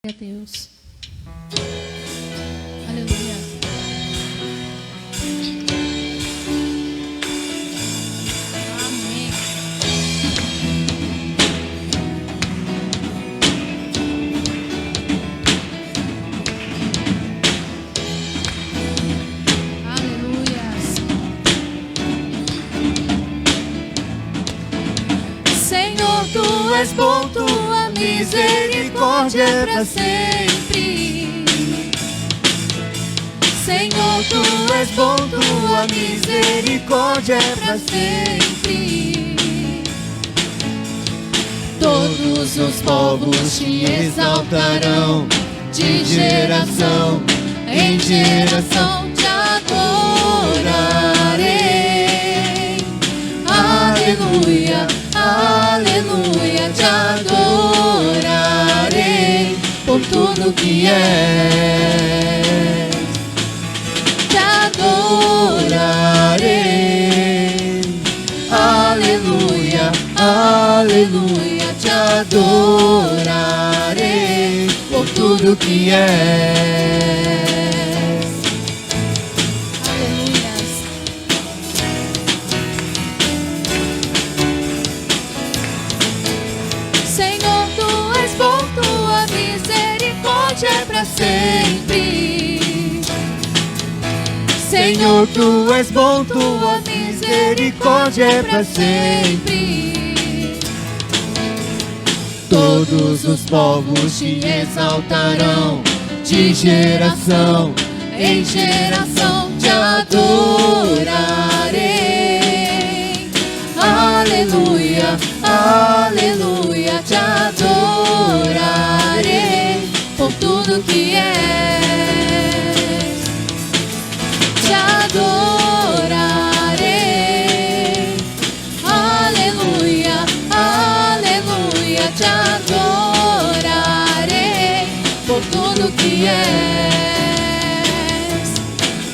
a Deus. Aleluia. Amém. Aleluia. Senhor, tu és bom, tua misericórdia é para sempre. Senhor, tu és bom, tua misericórdia é para sempre. Todos os povos te exaltarão, de geração em geração te adorarei. Aleluia, aleluia, te adorarei por tudo que és. Te adorarei. Aleluia, aleluia, te adorarei por tudo que és. Senhor, tu és bom, tua misericórdia é para sempre. Senhor, tu és bom, tua misericórdia é para sempre. Todos os povos te exaltarão, de geração em geração te adorarei. Aleluia, aleluia, te adorarei por tudo que és. Te adorarei. Aleluia, aleluia, te adorarei por tudo que és.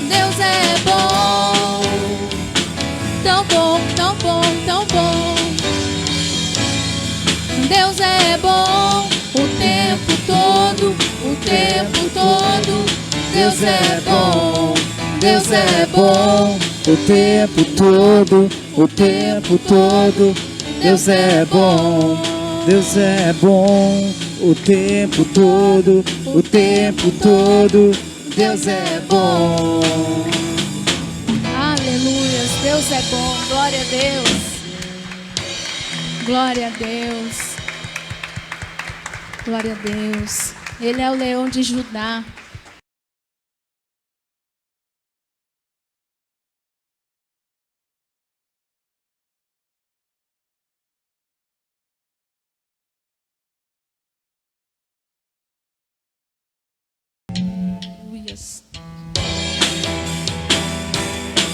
Deus é bom, tão bom, tão bom, tão bom. Deus é bom o tempo todo, o tempo todo. Deus é bom, Deus é bom o tempo todo, o tempo todo. Deus é bom, Deus é bom o tempo todo, o tempo todo. Deus é bom. aleluia. Deus é bom, glória a Deus. Glória a Deus. Glória a Deus. Ele é o leão de Judá. Aleluias.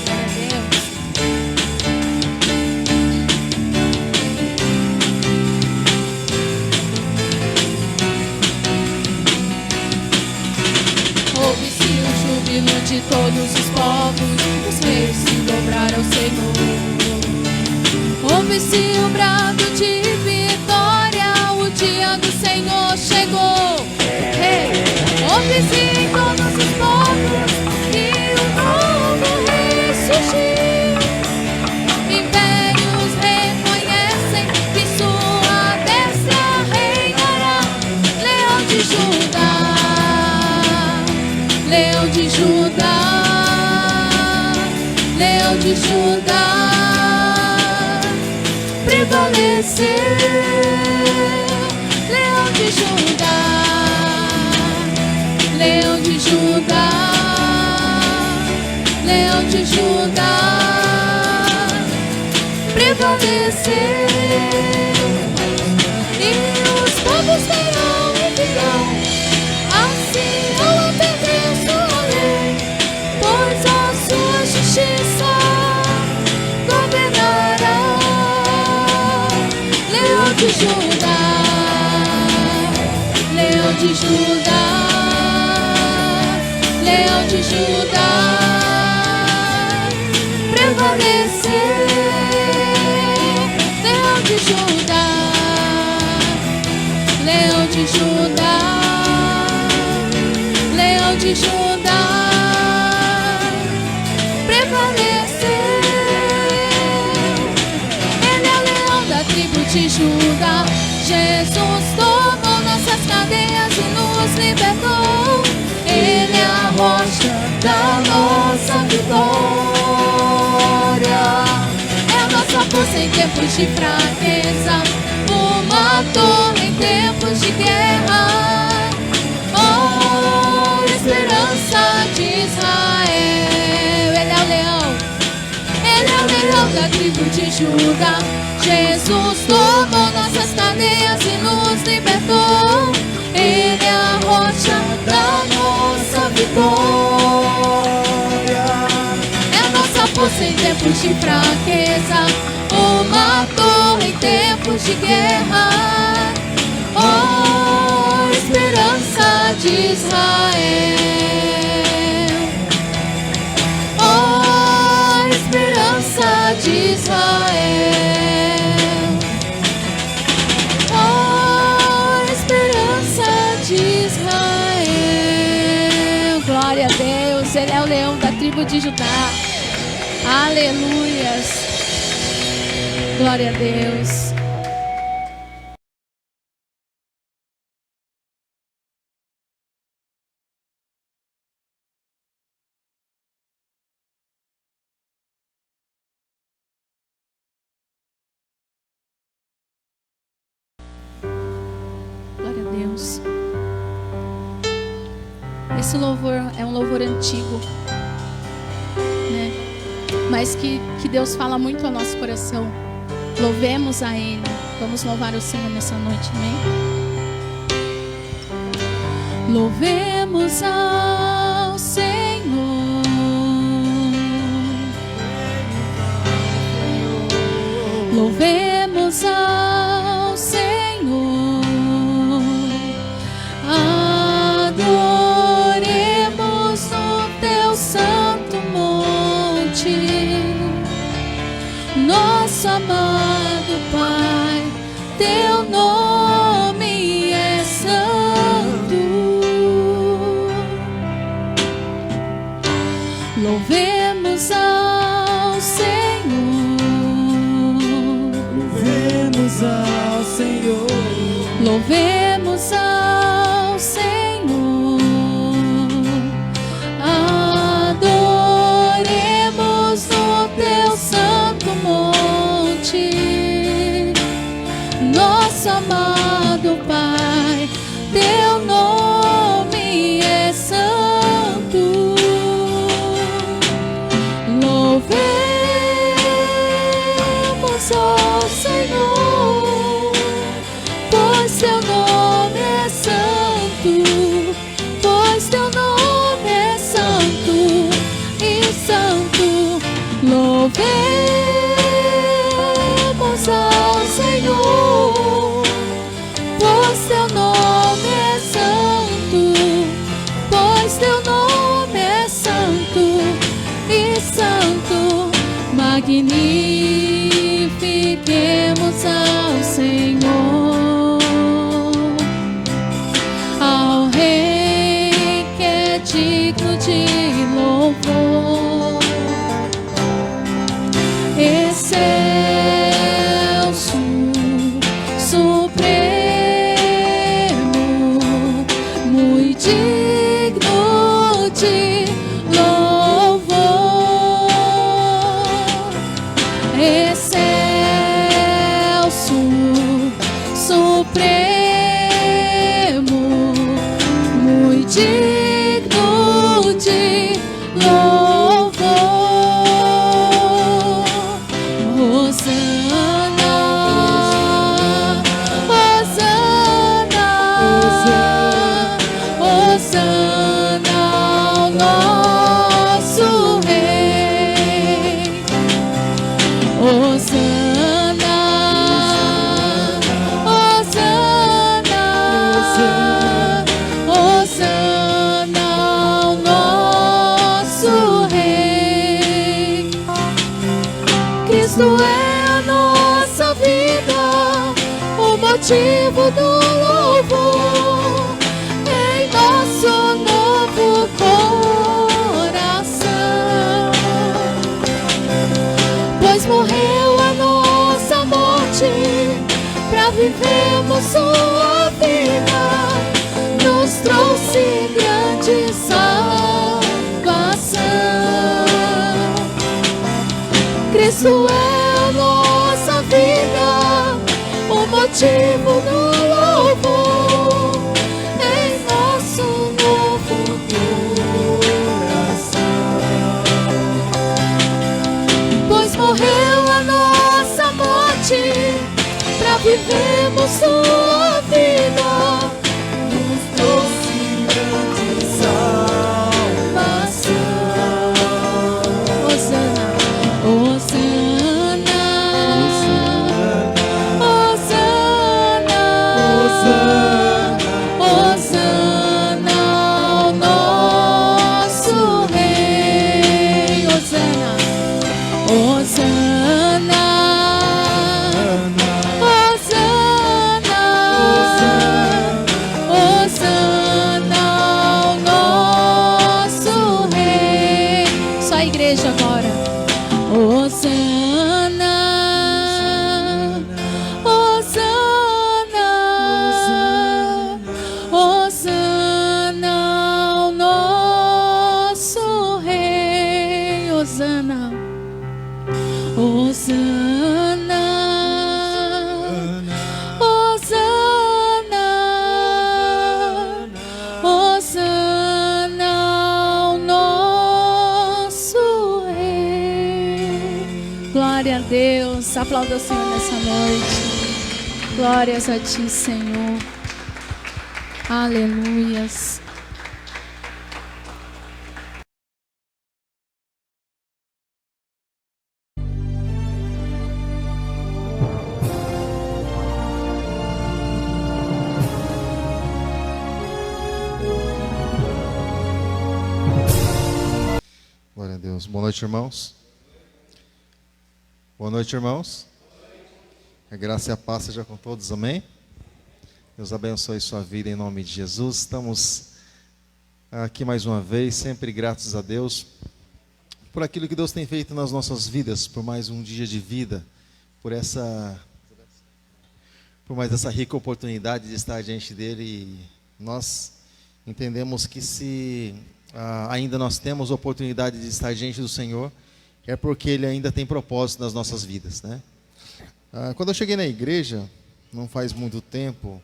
Glória a Deus. Ouve-se o júbilo de todos os povos, os reis se dobraram ao Senhor. Ouve-se o brado de vitória, o dia do Senhor chegou. Hey! Ouve-se em todos os povos que o novo rei surgiu. Impérios reconhecem que sua destra reinará. Leão de Judá, Leão de Judá, Leão de Judá, prevaleceu. Leão de Judá, Leão de Judá, Leão de Judá, prevaleceu. E os povos verão e virão, assim ao atender sua lei, pois a sua justiça governará. Leão de Judá, Leão de Judá, Leão de Judá, prevaleceu. Leão de Judá, Leão de Judá, de Judá prevaleceu. Ele é o leão da tribo de Judá. Jesus tomou nossas cadeias e nos libertou. Ele é a rocha da nossa vitória. É a nossa força em tempos de fraqueza, uma torre em tempos de guerra. Oh, esperança de Israel. Ele é o leão, ele é o leão da tribo de Judá. Jesus tomou nossas cadeias e nos libertou. Ele é a rocha da nossa vitória. É a nossa força em tempos de fraqueza, uma torre em tempos de guerra. Oh, esperança de Israel. Oh, esperança de Israel. Oh, esperança de Israel. Glória a Deus. Ele é o leão da tribo de Judá. Aleluias. Glória a Deus. Glória a Deus. Esse louvor é um louvor antigo, né? Mas que Deus fala muito ao nosso coração. Louvemos a Ele. Vamos louvar o Senhor nessa noite, amém? Louvemos ao Senhor. Louvemos ao Senhor. Adoremos no teu santo monte. Nosso amado Pai, teu nome é santo. Louvemos ao Senhor. Louvemos ao Senhor. Louvemos ao Senhor. Adoremos no teu santo monte. Nosso amado Pai, teu nome é santo. Louvemos ao Senhor, pois teu nome é santo, pois teu nome é santo e santo. Louvemos ao Senhor, pois teu nome é santo, pois teu nome é santo e santo. Magnifiquemos ao Senhor, ao Rei que é digno de louvor. Excelso, supremo, muito digno de louvor. Excelso, supremo, muito digno de louvor. Hosana, Hosana, Hosana ao nosso Rei. Hosana, Hosana, Hosana ao nosso Rei. Cristo é a nossa vida, o motivo do louvor. Em nosso novo vivermos sua vida, nos trouxe grande salvação. Cristo é a nossa vida, o motivo do louvor em nosso novo coração. Pois morreu a nossa morte, pra vivermos sua vida, nos trouxe grande salvação. Hosana, Hosana, Hosana, Hosana ao nosso Rei. Hosana, Hosana, Hosana, Hosana ao nosso Rei. Só a igreja agora. Hosana, Hosana, Hosana ao nosso Rei. Hosana, Hosana, Hosana, Hosana ao nosso Rei. Glória a Deus. Aplauda o Senhor nessa noite. Glórias a Ti, Senhor. Aleluias. Glória a Deus. Boa noite, irmãos. Boa noite, irmãos. A graça e a paz seja com todos, amém? Deus abençoe sua vida em nome de Jesus. Estamos aqui mais uma vez, sempre gratos a Deus por aquilo que Deus tem feito nas nossas vidas, por mais um dia de vida, por mais essa rica oportunidade de estar diante dele. E nós entendemos que se ainda nós temos a oportunidade de estar diante do Senhor, é porque Ele ainda tem propósito nas nossas vidas, né? Quando eu cheguei na igreja, não faz muito tempo,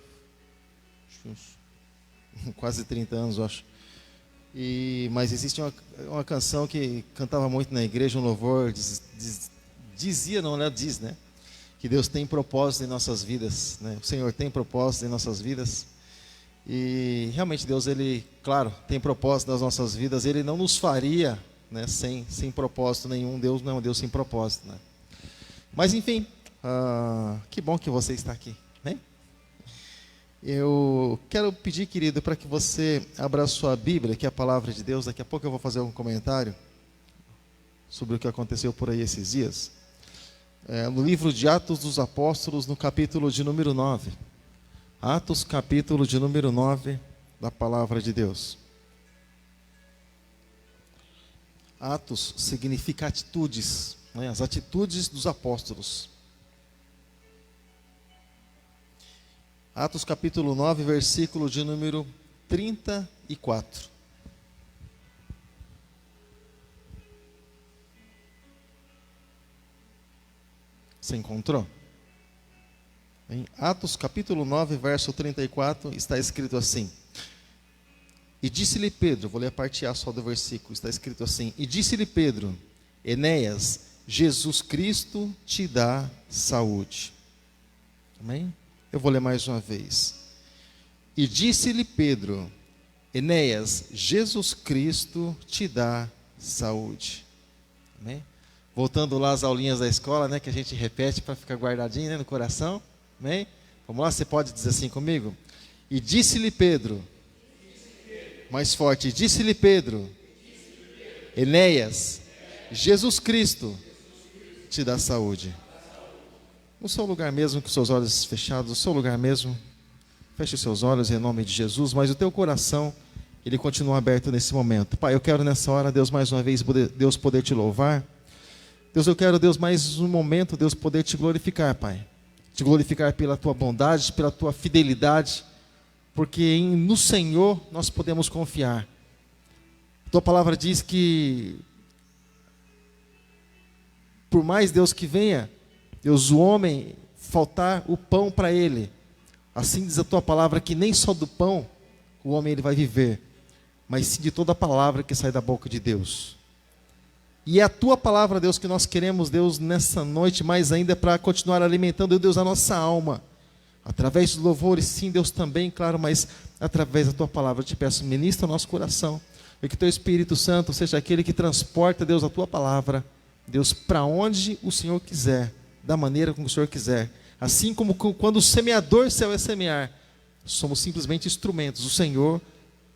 quase 30 anos, eu acho. Mas existe uma canção que cantava muito na igreja, um louvor, dizia, não, né? Diz, né? Que Deus tem propósito em nossas vidas, né? O Senhor tem propósito em nossas vidas. E realmente Deus, Ele, claro, tem propósito nas nossas vidas. Ele não nos faria, né, sem propósito nenhum. Deus não é um Deus sem propósito, né? Mas enfim, que bom que você está aqui, né? Eu quero pedir, querido, para que você abra sua Bíblia, que é a palavra de Deus. Daqui a pouco eu vou fazer um comentário sobre o que aconteceu por aí esses dias. No livro de Atos dos Apóstolos, no capítulo de número 9. Atos, capítulo de número 9, da palavra de Deus. Atos significa atitudes, né? As atitudes dos apóstolos. Atos, capítulo 9, versículo de número 34. Você encontrou? Em Atos capítulo 9, verso 34, está escrito assim: e disse-lhe Pedro, vou ler a parte A só do versículo, está escrito assim: e disse-lhe Pedro, Enéas, Jesus Cristo te dá saúde. Amém? Eu vou ler mais uma vez. E disse-lhe Pedro, Enéas, Jesus Cristo te dá saúde. Amém? Voltando lá às aulinhas da escola, né, que a gente repete para ficar guardadinho, né, no coração. Amém? Vamos lá, você pode dizer assim comigo? E disse-lhe Pedro, mais forte, disse-lhe Pedro, Enéas, Jesus Cristo te dá saúde. No seu lugar mesmo, com seus olhos fechados, no seu lugar mesmo, feche os seus olhos em nome de Jesus, mas o teu coração, ele continua aberto nesse momento. Pai, eu quero nessa hora, Deus, mais uma vez, Deus, poder te louvar. Deus, eu quero, Deus, mais um momento, Deus, poder te glorificar, Pai. te glorificar pela tua bondade, pela tua fidelidade, porque no Senhor nós podemos confiar. A tua palavra diz que, por mais, Deus, que venha, Deus, o homem, faltar o pão para ele, assim diz a tua palavra, que nem só do pão o homem ele vai viver, mas sim de toda a palavra que sai da boca de Deus. E é a tua palavra, Deus, que nós queremos, Deus, nessa noite, mais ainda, para continuar alimentando, Deus, a nossa alma, através dos louvores, sim, Deus, também, claro, mas através da tua palavra. Eu te peço, ministra o nosso coração, e que teu Espírito Santo seja aquele que transporta, Deus, a tua palavra, Deus, para onde o Senhor quiser, da maneira como o Senhor quiser. Assim como quando o semeador saiu a semear, somos simplesmente instrumentos. O Senhor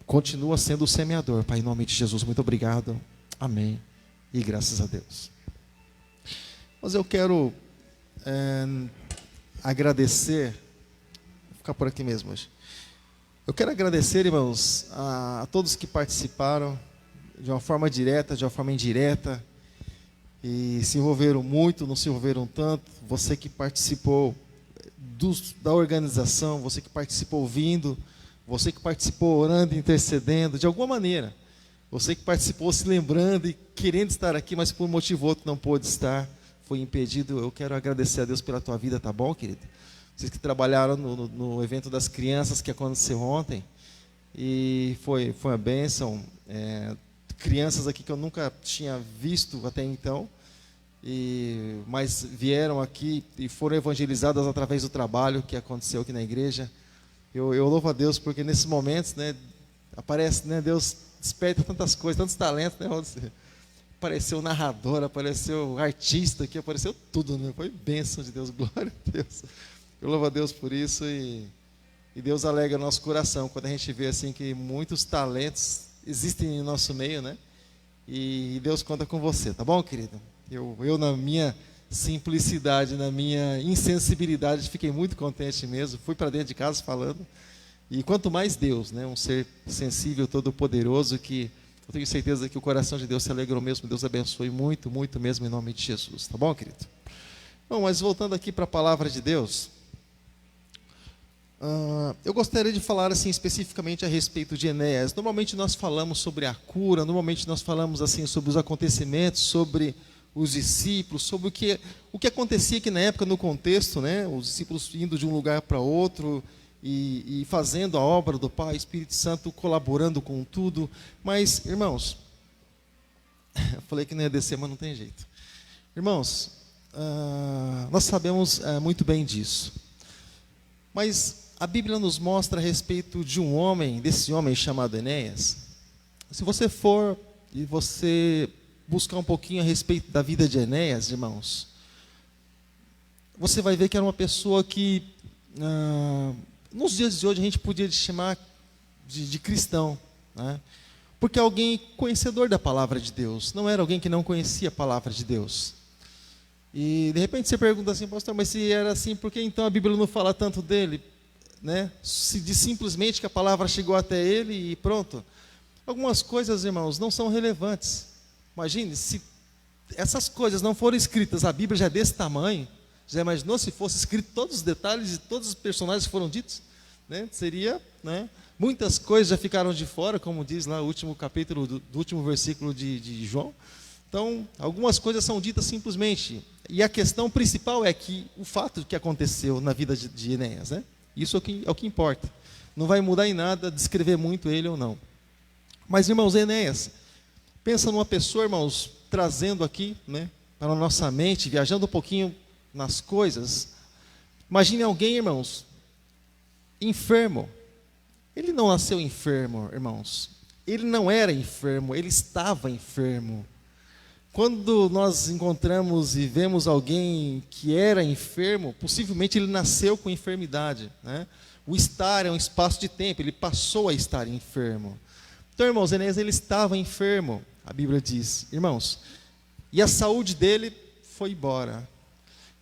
continua sendo o semeador. Pai, em nome de Jesus, muito obrigado. Amém. E graças a Deus. Mas eu quero agradecer, vou ficar por aqui mesmo hoje. Eu quero agradecer, irmãos, a todos que participaram de uma forma direta, de uma forma indireta, e se envolveram muito, não se envolveram tanto. Você que participou da organização, você que participou vindo, você que participou orando, intercedendo, de alguma maneira. Você que participou se lembrando e querendo estar aqui, mas por um motivo ou outro não pôde estar, foi impedido. Eu quero agradecer a Deus pela tua vida, tá bom, querido? Vocês que trabalharam no evento das crianças que aconteceu ontem, e foi uma bênção. Crianças aqui que eu nunca tinha visto até então, mas vieram aqui e foram evangelizadas através do trabalho que aconteceu aqui na igreja. Eu louvo a Deus, porque nesses momentos, né, aparece, né, Deus desperta tantas coisas, tantos talentos, né? Apareceu narrador, apareceu artista aqui, apareceu tudo, né? Foi bênção de Deus, glória a Deus. Eu louvo a Deus por isso, e Deus alegra o nosso coração quando a gente vê assim que muitos talentos existem em nosso meio, né? E Deus conta com você, tá bom, querido? Eu na minha simplicidade, na minha insensibilidade, fiquei muito contente mesmo. Fui para dentro de casa falando. E quanto mais Deus, né? Um ser sensível, todo-poderoso, que eu tenho certeza que o coração de Deus se alegrou mesmo. Deus abençoe muito, muito mesmo, em nome de Jesus. Tá bom, querido? Bom, mas voltando aqui para a palavra de Deus, eu gostaria de falar assim especificamente a respeito de Enéas. Normalmente nós falamos sobre a cura, normalmente nós falamos assim sobre os acontecimentos, sobre os discípulos, sobre o que acontecia aqui na época no contexto, né? Os discípulos indo de um lugar para outro e fazendo a obra do Pai, Espírito Santo colaborando com tudo. Mas, irmãos, eu falei que não ia descer, mas não tem jeito. Irmãos, nós sabemos muito bem disso. Mas a Bíblia nos mostra a respeito de um homem, desse homem chamado Enéas. Se você for e você buscar um pouquinho a respeito da vida de Enéas, irmãos, você vai ver que era uma pessoa que, nos dias de hoje, a gente podia chamar de cristão, né? Porque é alguém conhecedor da palavra de Deus, não era alguém que não conhecia a palavra de Deus. E de repente você pergunta assim, pastor, mas se era assim, por que então a Bíblia não fala tanto dele? Né? Se diz simplesmente que a palavra chegou até ele e pronto. Algumas coisas, irmãos, não são relevantes. Imagine, se essas coisas não foram escritas, a Bíblia já é desse tamanho, já imaginou se fosse escrito todos os detalhes e todos os personagens que foram ditos? Né? Seria, né? Muitas coisas já ficaram de fora, como diz lá o último capítulo do último versículo de João. Então, algumas coisas são ditas simplesmente. E a questão principal é que o fato que aconteceu na vida de Enéas, né? Isso é o que importa. Não vai mudar em nada descrever muito ele ou não. Mas, irmãos, Enéas, pensa numa pessoa, irmãos, trazendo aqui, né, para a nossa mente, viajando um pouquinho nas coisas. Imagine alguém, irmãos, enfermo. Ele não nasceu enfermo, irmãos. Ele não era enfermo, ele estava enfermo. Quando nós encontramos e vemos alguém que era enfermo, possivelmente ele nasceu com enfermidade, né? O estar é um espaço de tempo, ele passou a estar enfermo. Então, irmãos, Enéas, ele estava enfermo, a Bíblia diz, irmãos, e a saúde dele foi embora.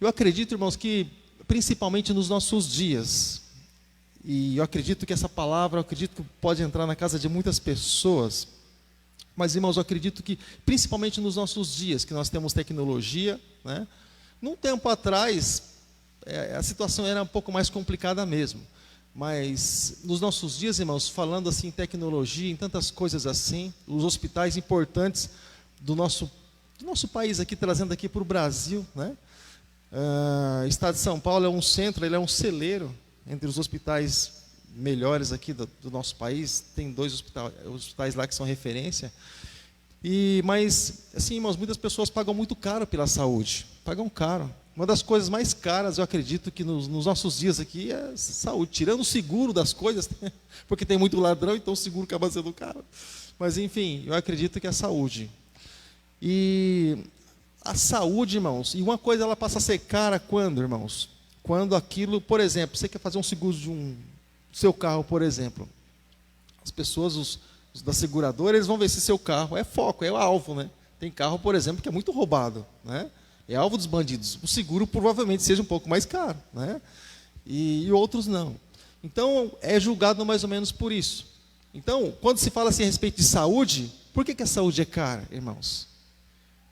Eu acredito, irmãos, que principalmente nos nossos dias, e eu acredito que essa palavra, eu acredito que pode entrar na casa de muitas pessoas. Mas, irmãos, eu acredito que, principalmente nos nossos dias, que nós temos tecnologia, né? Num tempo atrás, a situação era um pouco mais complicada mesmo. Mas nos nossos dias, irmãos, falando assim em tecnologia, em tantas coisas assim, os hospitais importantes do nosso país aqui, trazendo aqui para o Brasil, né? O estado de São Paulo é um centro, ele é um celeiro entre os hospitais melhores aqui do nosso país. Tem 2 hospitais lá que são referência. Mas, assim, irmãos, muitas pessoas pagam muito caro pela saúde. Pagam caro. Uma das coisas mais caras, eu acredito, que nos nossos dias aqui é saúde. Tirando o seguro das coisas, porque tem muito ladrão, então o seguro acaba sendo caro. Mas, enfim, eu acredito que é a saúde. E a saúde, irmãos, e uma coisa ela passa a ser cara quando, irmãos? Quando aquilo, por exemplo, você quer fazer um seguro de seu carro, por exemplo. As pessoas, os da seguradora, eles vão ver se seu carro é foco, é o alvo, né? Tem carro, por exemplo, que é muito roubado, né? É alvo dos bandidos. O seguro provavelmente seja um pouco mais caro, né? E outros não. Então, é julgado mais ou menos por isso. Então, quando se fala assim a respeito de saúde, por que a saúde é cara, irmãos?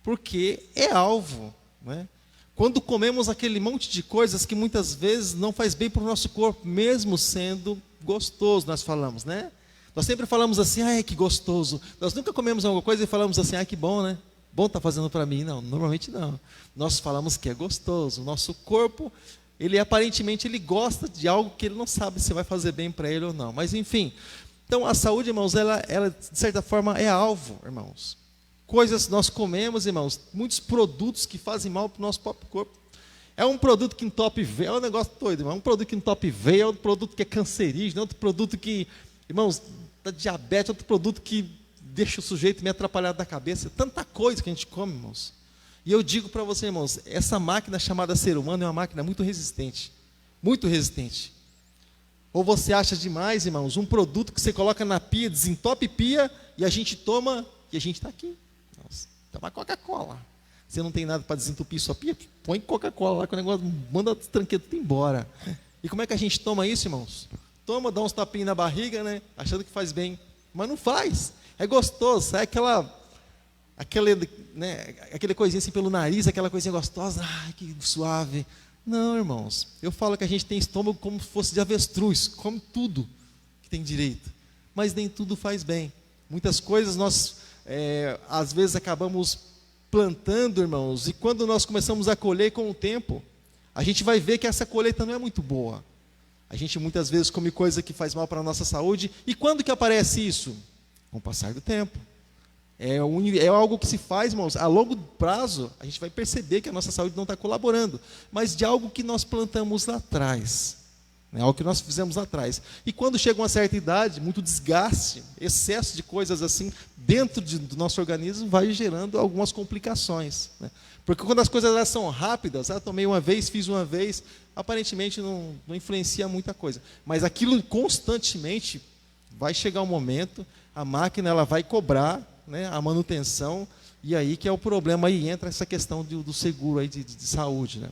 Porque é alvo, né? Quando comemos aquele monte de coisas que muitas vezes não faz bem para o nosso corpo, mesmo sendo gostoso, nós falamos, né? Nós sempre falamos assim, ai, que gostoso. Nós nunca comemos alguma coisa e falamos assim, ai, que bom, né? Bom tá fazendo para mim. Não, normalmente não. Nós falamos que é gostoso. O nosso corpo, ele aparentemente ele gosta de algo que ele não sabe se vai fazer bem para ele ou não. Mas enfim, então a saúde, irmãos, ela de certa forma é alvo, irmãos. Coisas nós comemos, irmãos, muitos produtos que fazem mal para o nosso próprio corpo. É um produto que entope veia, é um negócio doido, irmão. É um produto que entope veia, é outro produto que é cancerígeno, é outro produto que, irmãos, dá diabetes, é outro produto que deixa o sujeito meio atrapalhado da cabeça. Tanta coisa que a gente come, irmãos. E eu digo para você, irmãos, essa máquina chamada ser humano é uma máquina muito resistente. Muito resistente. Ou você acha demais, irmãos, um produto que você coloca na pia, desentope pia, e a gente toma, e a gente está aqui. Nossa, toma Coca-Cola. Você não tem nada para desentupir sua pia? Põe Coca-Cola lá, que o negócio manda o tranqueiro embora. E como é que a gente toma isso, irmãos? Toma, dá uns tapinhos na barriga, né? Achando que faz bem. Mas não faz. É gostoso, sai aquele coisinha assim pelo nariz, aquela coisinha gostosa, ai, que suave. Não, irmãos, eu falo que a gente tem estômago como se fosse de avestruz, come tudo que tem direito, mas nem tudo faz bem. Muitas coisas nós, às vezes, acabamos plantando, irmãos, e quando nós começamos a colher com o tempo, a gente vai ver que essa colheita não é muito boa. A gente muitas vezes come coisa que faz mal para a nossa saúde, e quando que aparece isso? Com o passar do tempo. É algo que se faz, irmãos, a longo prazo, a gente vai perceber que a nossa saúde não está colaborando, mas de algo que nós plantamos lá atrás, né? Algo que nós fizemos lá atrás. E quando chega uma certa idade, muito desgaste, excesso de coisas assim, dentro do nosso organismo, vai gerando algumas complicações, né? Porque quando as coisas elas são rápidas, tomei uma vez, fiz uma vez, aparentemente não influencia muita coisa. Mas aquilo constantemente, vai chegar um momento, a máquina ela vai cobrar, né, a manutenção, e aí que é o problema, aí entra essa questão do seguro aí de saúde, né?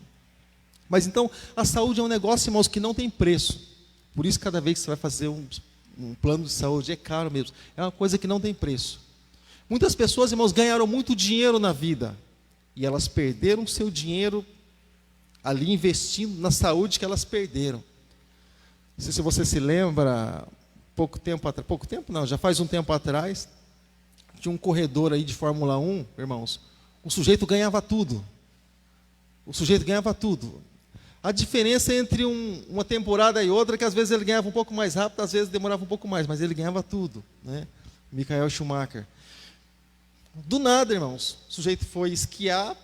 Mas então, a saúde é um negócio, irmãos, que não tem preço. Por isso, cada vez que você vai fazer um plano de saúde, é caro mesmo. É uma coisa que não tem preço. Muitas pessoas, irmãos, ganharam muito dinheiro na vida, e elas perderam seu dinheiro ali investindo na saúde que elas perderam. Não sei se você se lembra, pouco tempo não, já faz um tempo atrás, tinha um corredor aí de Fórmula 1, irmãos, o sujeito ganhava tudo. O sujeito ganhava tudo. A diferença entre uma temporada e outra é que às vezes ele ganhava um pouco mais rápido, às vezes demorava um pouco mais, mas ele ganhava tudo, né? Michael Schumacher. Do nada, irmãos, o sujeito foi esquiar,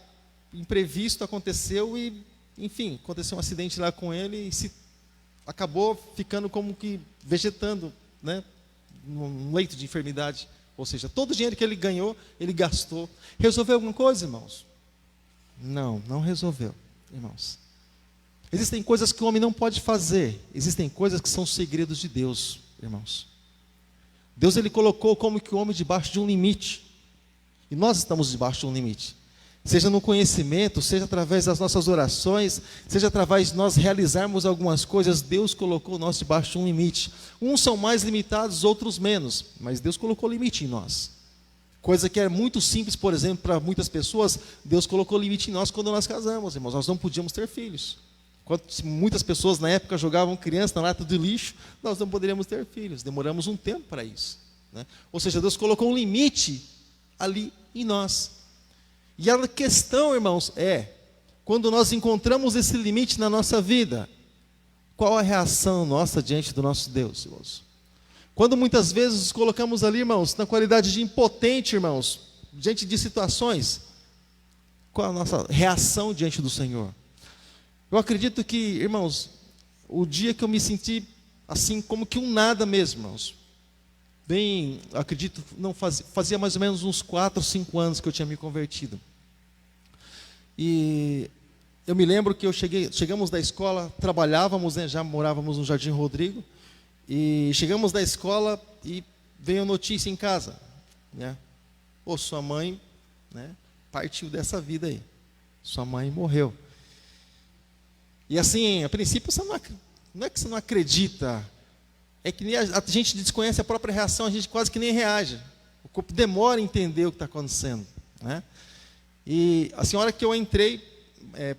imprevisto aconteceu e, enfim, aconteceu um acidente lá com ele e acabou ficando como que vegetando, né, num leito de enfermidade. Ou seja, todo o dinheiro que ele ganhou, ele gastou. Resolveu alguma coisa, irmãos? Não resolveu, irmãos. Existem coisas que o homem não pode fazer. Existem coisas que são segredos de Deus, irmãos. Deus ele colocou como que o homem debaixo de um limite. E nós estamos debaixo de um limite. Seja no conhecimento, seja através das nossas orações, seja através de nós realizarmos algumas coisas, Deus colocou nós debaixo de um limite. Uns são mais limitados, outros menos, mas Deus colocou limite em nós. Coisa que é muito simples, por exemplo, para muitas pessoas, Deus colocou limite em nós quando nós casamos, irmãos. Nós não podíamos ter filhos. Enquanto muitas pessoas na época jogavam criança na lata de lixo, nós não poderíamos ter filhos. Demoramos um tempo para isso, né? Ou seja, Deus colocou um limite ali em nós. E a questão, irmãos, quando nós encontramos esse limite na nossa vida, qual a reação nossa diante do nosso Deus, irmãos? Quando muitas vezes nos colocamos ali, irmãos, na qualidade de impotente, irmãos, diante de situações, qual a nossa reação diante do Senhor? Eu acredito que, irmãos, o dia que eu me senti assim, como que um nada mesmo, irmãos, bem, acredito, não fazia mais ou menos uns 4 ou 5 anos que eu tinha me convertido. E eu me lembro que chegamos da escola, trabalhávamos, né, já morávamos no Jardim Rodrigo, e chegamos da escola e veio notícia em casa, né? Pô, sua mãe, né, partiu dessa vida aí. Sua mãe morreu. E assim, a princípio você não é que você não acredita, é que a gente desconhece a própria reação, a gente quase que nem reage. O corpo demora a entender o que está acontecendo, né? E assim, a hora que eu entrei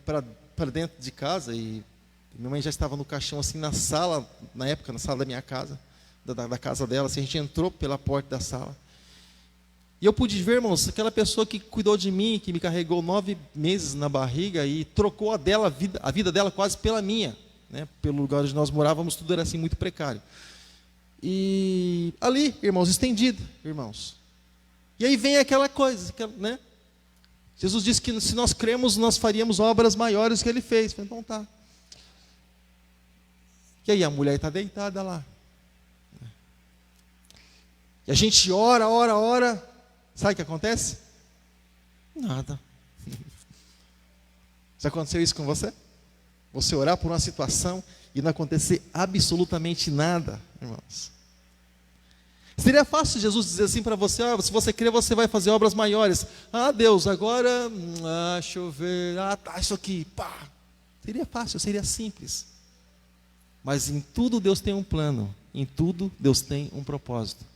para dentro de casa, e minha mãe já estava no caixão, assim, na sala, na época, na sala da minha casa, da casa dela, assim, a gente entrou pela porta da sala. E eu pude ver, irmãos, aquela pessoa que cuidou de mim, que me carregou 9 meses na barriga e trocou a vida dela quase pela minha, né? Pelo lugar onde nós morávamos, tudo era assim muito precário. E ali, irmãos, estendido, irmãos. E aí vem aquela coisa, né? Jesus disse que se nós cremos, nós faríamos obras maiores que Ele fez. Falei, então tá. E aí a mulher está deitada lá. E a gente ora. Sabe o que acontece? Nada. Já aconteceu isso com você? Você orar por uma situação e não acontecer absolutamente nada, irmãos. Seria fácil Jesus dizer assim para você, se você crer, você vai fazer obras maiores. Ah, Deus, agora, deixa eu ver, tá, isso aqui, pá. Seria fácil, seria simples. Mas em tudo Deus tem um plano, em tudo Deus tem um propósito.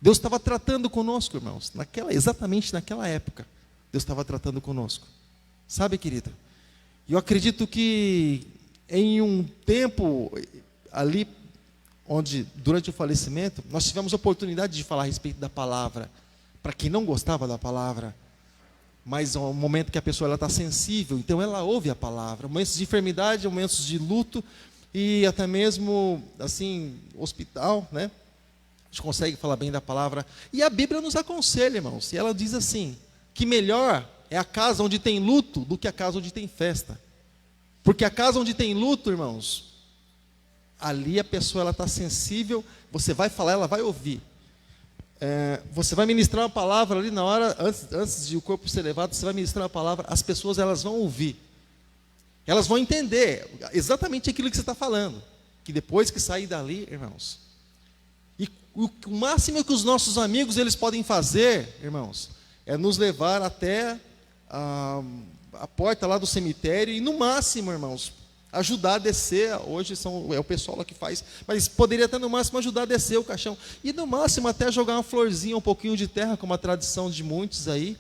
Deus estava tratando conosco, irmãos, exatamente naquela época, Deus estava tratando conosco. Sabe, querida? Eu acredito que em um tempo ali, onde durante o falecimento, nós tivemos a oportunidade de falar a respeito da palavra, para quem não gostava da palavra, mas é um momento que a pessoa está sensível, então ela ouve a palavra, momentos de enfermidade, momentos de luto, e até mesmo, assim, hospital, né? A gente consegue falar bem da palavra. E a Bíblia nos aconselha, irmãos. E ela diz assim, que melhor é a casa onde tem luto do que a casa onde tem festa. Porque a casa onde tem luto, irmãos, ali a pessoa está sensível, você vai falar, ela vai ouvir. Você vai ministrar uma palavra ali na hora, antes de o corpo ser levado, você vai ministrar uma palavra, as pessoas elas vão ouvir. Elas vão entender exatamente aquilo que você está falando. Que depois que sair dali, irmãos, e o máximo que os nossos amigos eles podem fazer, irmãos, é nos levar até a porta lá do cemitério e no máximo, irmãos, ajudar a descer. Hoje é o pessoal lá que faz, mas poderia até no máximo ajudar a descer o caixão e no máximo até jogar uma florzinha, um pouquinho de terra, como a tradição de muitos aí,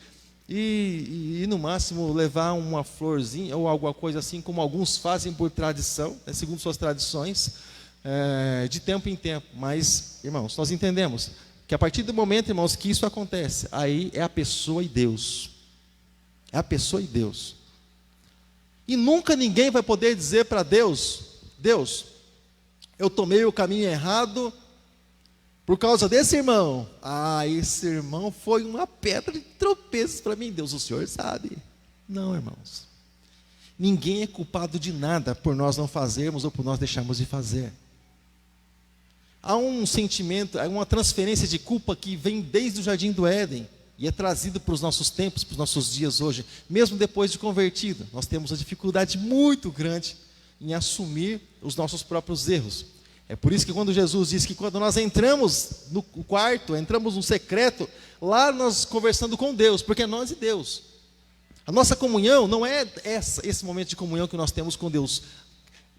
e no máximo levar uma florzinha ou alguma coisa assim, como alguns fazem por tradição, né, segundo suas tradições, de tempo em tempo. Mas, irmãos, nós entendemos que a partir do momento, irmãos, que isso acontece, aí é a pessoa e Deus. É a pessoa e Deus. E nunca ninguém vai poder dizer para Deus, Deus, eu tomei o caminho errado por causa desse irmão. Esse irmão foi uma pedra de tropeço para mim. Deus, o Senhor sabe. Não, irmãos. Ninguém é culpado de nada por nós não fazermos ou por nós deixarmos de fazer. Há um sentimento, há uma transferência de culpa que vem desde o Jardim do Éden e é trazido para os nossos tempos, para os nossos dias hoje. Mesmo depois de convertido, nós temos uma dificuldade muito grande em assumir os nossos próprios erros. É por isso que quando Jesus diz que quando nós entramos no quarto, entramos no secreto, lá nós conversando com Deus, porque é nós e Deus. A nossa comunhão não é esse momento de comunhão que nós temos com Deus.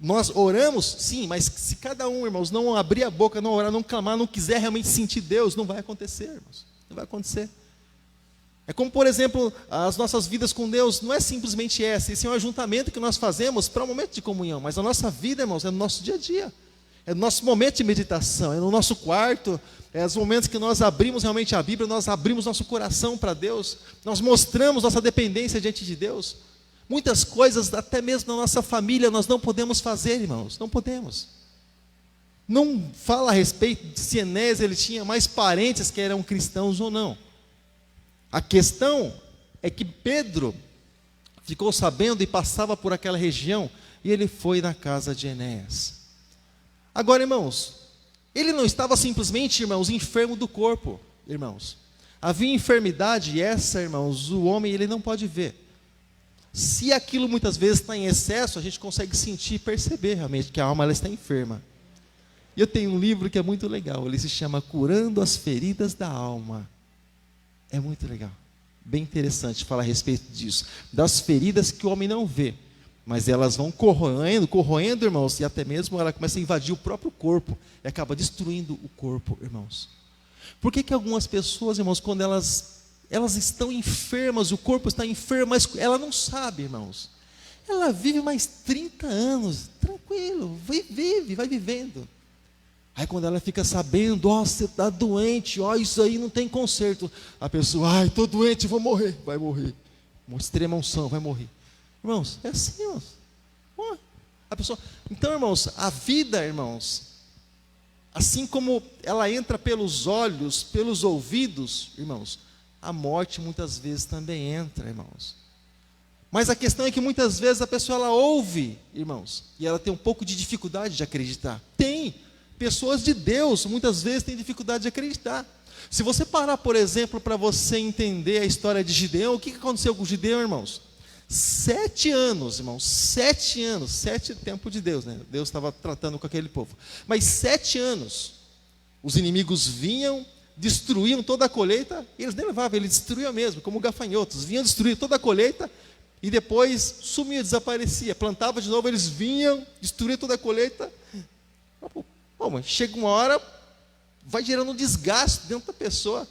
Nós oramos, sim, mas se cada um, irmãos, não abrir a boca, não orar, não clamar, não quiser realmente sentir Deus, não vai acontecer, irmãos. Não vai acontecer. É como, por exemplo, as nossas vidas com Deus não é simplesmente essa. Esse é um ajuntamento que nós fazemos para um momento de comunhão. Mas a nossa vida, irmãos, é no nosso dia a dia. É no nosso momento de meditação, é no nosso quarto, é os momentos que nós abrimos realmente a Bíblia, nós abrimos nosso coração para Deus, nós mostramos nossa dependência diante de Deus. Muitas coisas, até mesmo na nossa família, nós não podemos fazer, irmãos, não podemos. Não fala a respeito de se Enéas ele tinha mais parentes que eram cristãos ou não. A questão é que Pedro ficou sabendo e passava por aquela região, e ele foi na casa de Enéas. Agora, irmãos, ele não estava simplesmente, irmãos, enfermo do corpo, irmãos. Havia enfermidade, e essa, irmãos, o homem ele não pode ver. Se aquilo muitas vezes está em excesso, a gente consegue sentir e perceber realmente que a alma ela está enferma. E eu tenho um livro que é muito legal, ele se chama Curando as Feridas da Alma. É muito legal, bem interessante falar a respeito disso, das feridas que o homem não vê, mas elas vão corroendo, irmãos, e até mesmo ela começa a invadir o próprio corpo, e acaba destruindo o corpo, irmãos. Por que algumas pessoas, irmãos, quando elas estão enfermas, o corpo está enfermo, mas ela não sabe, irmãos, ela vive mais 30 anos, tranquilo, vai vivendo. Aí quando ela fica sabendo, você está doente, isso aí não tem conserto. A pessoa, estou doente, vou morrer. Vai morrer. Uma extrema unção, vai morrer. Irmãos, é assim, irmãos. A pessoa... Então, irmãos, a vida, irmãos, assim como ela entra pelos olhos, pelos ouvidos, irmãos, a morte muitas vezes também entra, irmãos. Mas a questão é que muitas vezes a pessoa ela ouve, irmãos, e ela tem um pouco de dificuldade de acreditar. Tem. Pessoas de Deus, muitas vezes, têm dificuldade de acreditar. Se você parar, por exemplo, para você entender a história de Gideão, o que aconteceu com Gideão, irmãos? 7 anos, irmãos, 7 anos, 7 tempo de Deus, né? Deus estava tratando com aquele povo. Mas 7 anos, os inimigos vinham, destruíam toda a colheita, e eles nem levavam, eles destruíam mesmo, como gafanhotos, vinham destruir toda a colheita, e depois sumia, desaparecia, plantava de novo, eles vinham, destruíam toda a colheita. Mas chega uma hora, vai gerando um desgaste dentro da pessoa,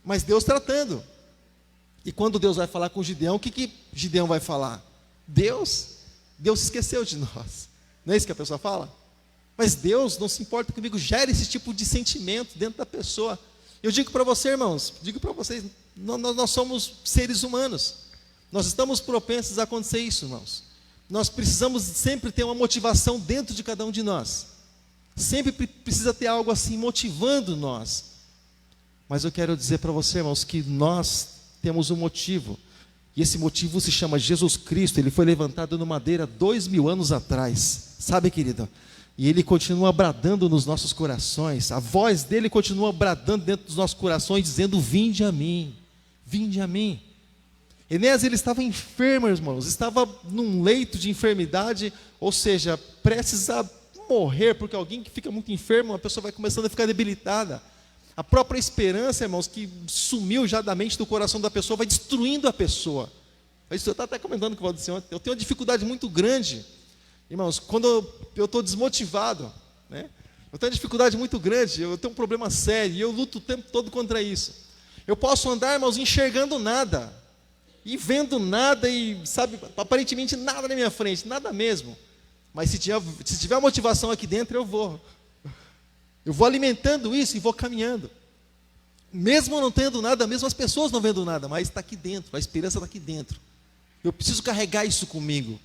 mas Deus tratando. E quando Deus vai falar com Gideão, o que Gideão vai falar? Deus se esqueceu de nós. Não é isso que a pessoa fala? Mas Deus não se importa comigo, gera esse tipo de sentimento dentro da pessoa. Eu digo para você, irmãos, digo para vocês, nós somos seres humanos, nós estamos propensos a acontecer isso, irmãos. Nós precisamos sempre ter uma motivação dentro de cada um de nós. Sempre precisa ter algo assim motivando nós. Mas eu quero dizer para você, irmãos, que nós temos um motivo. E esse motivo se chama Jesus Cristo. Ele foi levantado no madeira 2000 anos atrás. Sabe, querido? E ele continua bradando nos nossos corações. A voz dele continua bradando dentro dos nossos corações, dizendo: vinde a mim, vinde a mim. Enéas, ele estava enfermo, irmãos. Estava num leito de enfermidade, ou seja, prestes a morrer, porque alguém que fica muito enfermo, a pessoa vai começando a ficar debilitada. A própria esperança, irmãos, que sumiu já da mente do coração da pessoa, vai destruindo a pessoa. Eu estava até comentando com o Valdir ontem, eu tenho uma dificuldade muito grande, irmãos, quando eu estou desmotivado, né? Eu tenho uma dificuldade muito grande, eu tenho um problema sério, e eu luto o tempo todo contra isso. Eu posso andar, irmãos, enxergando nada, e vendo nada, e sabe, aparentemente nada na minha frente, nada mesmo. Mas se tiver motivação aqui dentro, eu vou alimentando isso e vou caminhando. Mesmo não tendo nada, mesmo as pessoas não vendo nada, mas está aqui dentro, a esperança está aqui dentro. Eu preciso carregar isso comigo.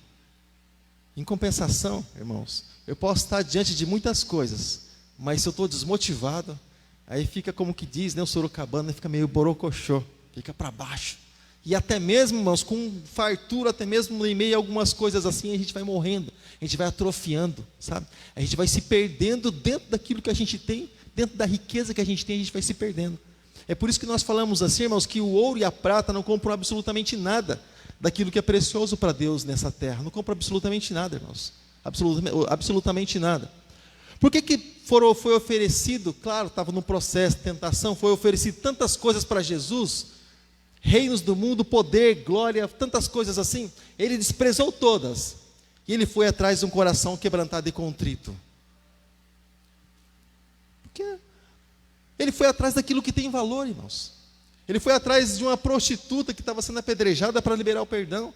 Em compensação, irmãos, eu posso estar diante de muitas coisas, mas se eu estou desmotivado, aí fica como que diz, né, o Sorocabana, fica meio borocochô, fica para baixo. E até mesmo, irmãos, com fartura, até mesmo em meio a algumas coisas assim, a gente vai morrendo, a gente vai atrofiando, sabe? A gente vai se perdendo dentro daquilo que a gente tem, dentro da riqueza que a gente tem, a gente vai se perdendo. É por isso que nós falamos assim, irmãos, que o ouro e a prata não compram absolutamente nada daquilo que é precioso para Deus nessa terra. Não compram absolutamente nada, irmãos. Absolutamente nada. Por que foi oferecido, claro, estava no processo de tentação, foi oferecido tantas coisas para Jesus, reinos do mundo, poder, glória, tantas coisas assim. Ele desprezou todas, e ele foi atrás de um coração quebrantado e contrito. Porque ele foi atrás daquilo que tem valor, irmãos. Ele foi atrás de uma prostituta que estava sendo apedrejada para liberar o perdão.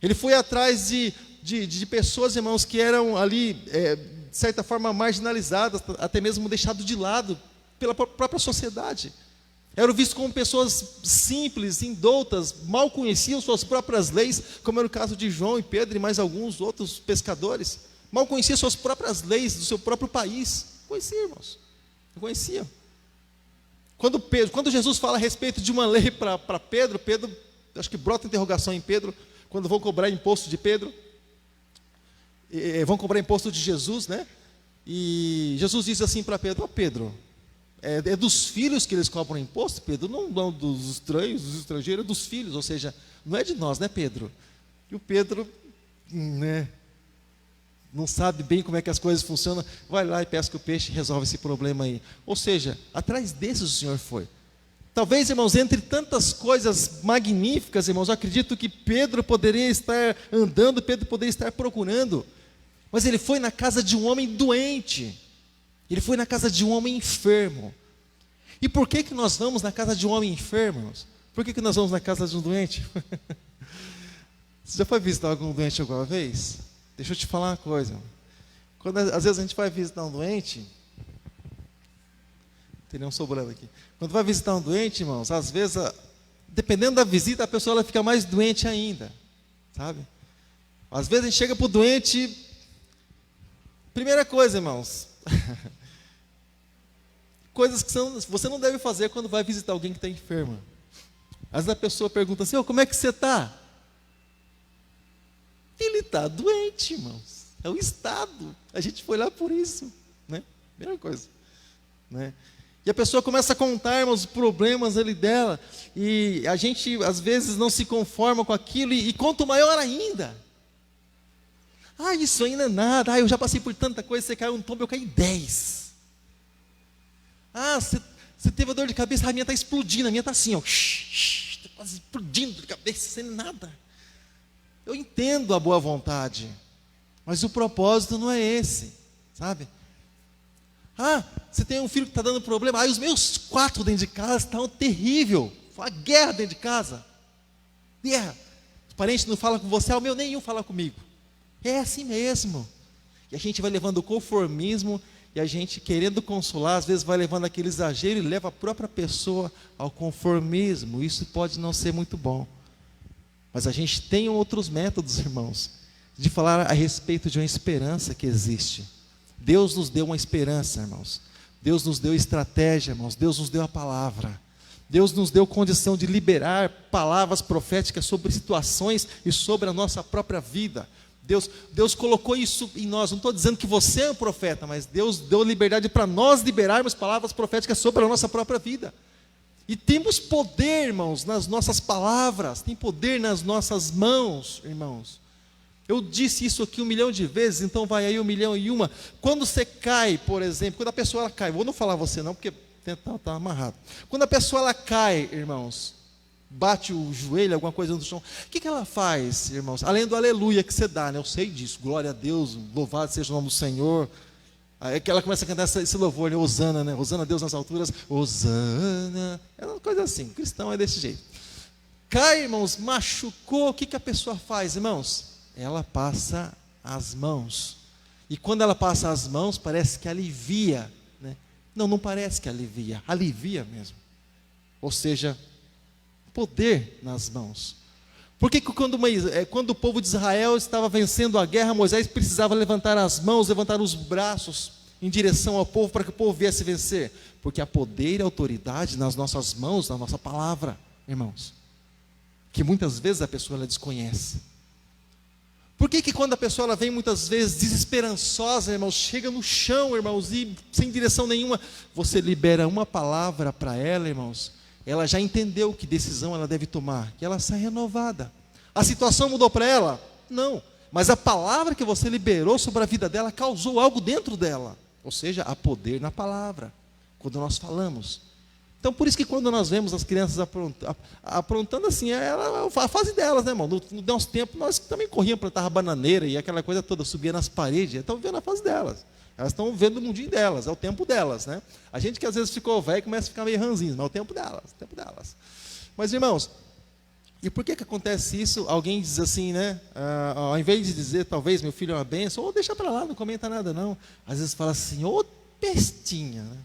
Ele foi atrás de pessoas, irmãos, que eram ali, de certa forma, marginalizadas, até mesmo deixadas de lado pela própria sociedade. Eram vistos como pessoas simples, indoutas, mal conheciam suas próprias leis, como era o caso de João e Pedro e mais alguns outros pescadores. Mal conheciam suas próprias leis do seu próprio país. Conheciam, irmãos. Não conheciam. Quando Jesus fala a respeito de uma lei para Pedro, acho que brota interrogação em Pedro, quando vão cobrar imposto de Pedro, vão cobrar imposto de Jesus, né? E Jesus diz assim para Pedro: Pedro, é dos filhos que eles cobram imposto, Pedro? Não dos estranhos, dos estrangeiros, é dos filhos, ou seja, não é de nós, né, Pedro? E o Pedro, né, não sabe bem como é que as coisas funcionam, vai lá e pesca o peixe e resolve esse problema aí. Ou seja, atrás desses o Senhor foi. Talvez, irmãos, entre tantas coisas magníficas, irmãos, eu acredito que Pedro poderia estar andando, Pedro poderia estar procurando, mas ele foi na casa de um homem doente, ele foi na casa de um homem enfermo. E por que nós vamos na casa de um homem enfermo, irmãos? Por que nós vamos na casa de um doente? Você já foi visitar algum doente alguma vez? Deixa eu te falar uma coisa. Quando às vezes a gente vai visitar um doente, tem nenhum sobrando aqui. Quando vai visitar um doente, irmãos, às vezes, dependendo da visita, a pessoa ela fica mais doente ainda, sabe? Às vezes a gente chega para o doente, primeira coisa, irmãos, coisas que você não deve fazer quando vai visitar alguém que está enfermo. Às vezes a pessoa pergunta assim: como é que você está? Ele está doente, irmãos. É o estado. A gente foi lá por isso, né? Primeira coisa, né? E a pessoa começa a contar, irmãos, os problemas ali dela, e a gente às vezes não se conforma com aquilo, e conta o maior ainda. Isso ainda é nada. Eu já passei por tanta coisa. Você caiu um tombo, eu caí 10. Você teve dor de cabeça, a minha está explodindo, a minha está assim, ó, está quase explodindo de cabeça, sem nada. Eu entendo a boa vontade, mas o propósito não é esse, sabe? Você tem um filho que está dando problema. Os meus 4 dentro de casa estão terrível. Foi uma guerra dentro de casa. Guerra. Os parentes não falam com você, o meu nenhum fala comigo. É assim mesmo. E a gente vai levando o conformismo, e a gente querendo consolar, às vezes vai levando aquele exagero e leva a própria pessoa ao conformismo. Isso pode não ser muito bom. Mas a gente tem outros métodos, irmãos, de falar a respeito de uma esperança que existe. Deus nos deu uma esperança, irmãos. Deus nos deu estratégia, irmãos. Deus nos deu a palavra. Deus nos deu condição de liberar palavras proféticas sobre situações e sobre a nossa própria vida. Deus colocou isso em nós. Não estou dizendo que você é um profeta, mas Deus deu liberdade para nós liberarmos palavras proféticas sobre a nossa própria vida. E temos poder, irmãos, nas nossas palavras, tem poder nas nossas mãos, irmãos. Eu disse isso aqui 1 milhão de vezes, então vai aí 1.000.001. Quando você cai, por exemplo, quando a pessoa ela cai, vou não falar você não, porque está amarrado. Quando a pessoa ela cai, irmãos, bate o joelho, alguma coisa no chão, o que ela faz, irmãos? Além do aleluia que você dá, né? Eu sei disso, glória a Deus, louvado seja o nome do Senhor. Aí que ela começa a cantar esse louvor, né? Hosana, né? Hosana a Deus nas alturas, Hosana. É uma coisa assim, cristão é desse jeito. Cai, irmãos, machucou, o que a pessoa faz, irmãos? Ela passa as mãos. E quando ela passa as mãos, parece que alivia, né? Não parece que alivia mesmo. Ou seja, poder nas mãos. Por que quando o povo de Israel estava vencendo a guerra, Moisés precisava levantar as mãos, levantar os braços em direção ao povo, para que o povo viesse vencer? Porque há poder e autoridade nas nossas mãos, na nossa palavra, irmãos, que muitas vezes a pessoa ela desconhece. Por que quando a pessoa ela vem muitas vezes desesperançosa, irmãos, chega no chão, irmãos, e sem direção nenhuma, você libera uma palavra para ela, irmãos, ela já entendeu que decisão ela deve tomar, que ela sai renovada. A situação mudou para ela? Não. Mas a palavra que você liberou sobre a vida dela causou algo dentro dela. Ou seja, há poder na palavra, quando nós falamos. Então, por isso que quando nós vemos as crianças aprontando assim, a fase delas, né, irmão? No nosso tempo, nós também corríamos, plantava bananeira e aquela coisa toda, subia nas paredes. Estão vendo a fase delas. Elas estão vendo o mundinho delas, é o tempo delas, né? A gente que às vezes ficou velho começa a ficar meio ranzinho, mas é o tempo delas, o tempo delas. Mas, irmãos, e por que acontece isso? Alguém diz assim, né? Ao invés de dizer, talvez, meu filho é uma bênção, ou deixa para lá, não comenta nada não. Às vezes fala assim, ô pestinha, né?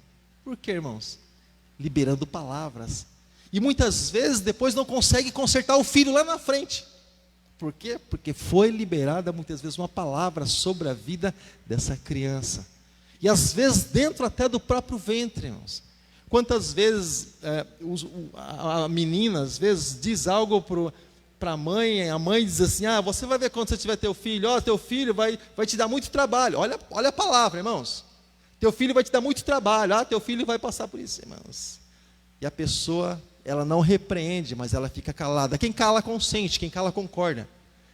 Por quê, irmãos? Liberando palavras. E muitas vezes depois não consegue consertar o filho lá na frente. Por quê? Porque foi liberada muitas vezes uma palavra sobre a vida dessa criança. E às vezes dentro até do próprio ventre, irmãos. Quantas vezes a menina, às vezes, diz algo para a mãe diz assim, você vai ver quando você tiver teu filho, teu filho vai te dar muito trabalho. Olha a palavra, irmãos. Teu filho vai te dar muito trabalho, teu filho vai passar por isso, irmãos. E a pessoa, ela não repreende, mas ela fica calada. Quem cala consente, quem cala concorda.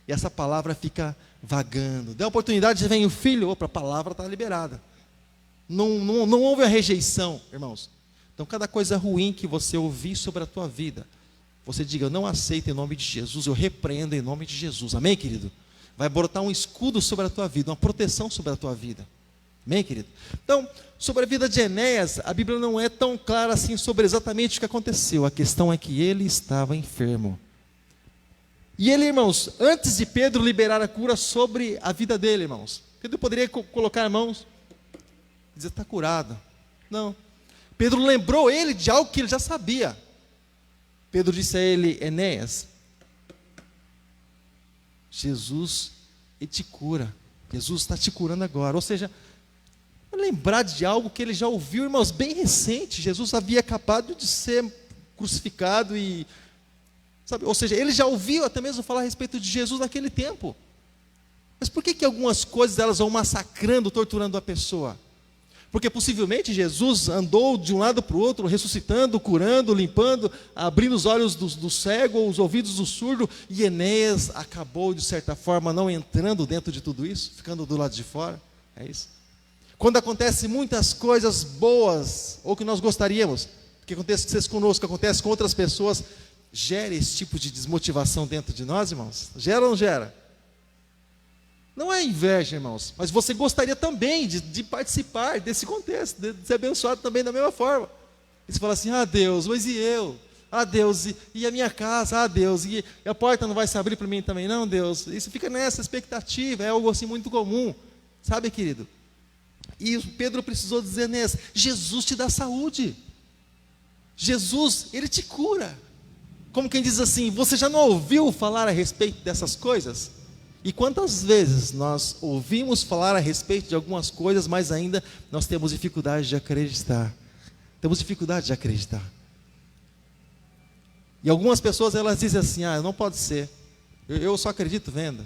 E essa palavra fica vagando. Deu a oportunidade, vem o filho, a palavra está liberada. Não houve a rejeição, irmãos. Então, cada coisa ruim que você ouvir sobre a tua vida, você diga, eu não aceito em nome de Jesus, eu repreendo em nome de Jesus. Amém, querido? Vai brotar um escudo sobre a tua vida, uma proteção sobre a tua vida. Amém, querido? Então, sobre a vida de Enéas, a Bíblia não é tão clara assim sobre exatamente o que aconteceu. A questão é que ele estava enfermo. E ele, irmãos, antes de Pedro liberar a cura sobre a vida dele, irmãos, Pedro poderia colocar a mãos e dizer, está curado. Não. Pedro lembrou ele de algo que ele já sabia. Pedro disse a ele, Enéas, Jesus, ele te cura. Jesus está te curando agora. Ou seja, lembrar de algo que ele já ouviu, irmãos, bem recente. Jesus havia acabado de ser crucificado e... sabe? Ou seja, ele já ouviu até mesmo falar a respeito de Jesus naquele tempo. Mas por que algumas coisas elas vão massacrando, torturando a pessoa? Porque possivelmente Jesus andou de um lado para o outro, ressuscitando, curando, limpando, abrindo os olhos do cego, os ouvidos do surdo, e Enéas acabou, de certa forma, não entrando dentro de tudo isso, ficando do lado de fora. É isso. Quando acontecem muitas coisas boas, ou que nós gostaríamos, que acontece conosco, que acontece com outras pessoas, gera esse tipo de desmotivação dentro de nós, irmãos? Gera ou não gera? Não é inveja, irmãos, mas você gostaria também de participar desse contexto, de ser abençoado também da mesma forma. E você fala assim, Deus, mas e eu? Deus, e a minha casa? Deus, e a porta não vai se abrir para mim também? Não, Deus. Isso fica nessa expectativa, é algo assim muito comum. Sabe, querido? E Pedro precisou dizer nessa, Jesus te dá saúde. Jesus, Ele te cura. Como quem diz assim, você já não ouviu falar a respeito dessas coisas? E quantas vezes nós ouvimos falar a respeito de algumas coisas, mas ainda nós temos dificuldade de acreditar. Temos dificuldade de acreditar. E algumas pessoas elas dizem assim, não pode ser. Eu só acredito vendo.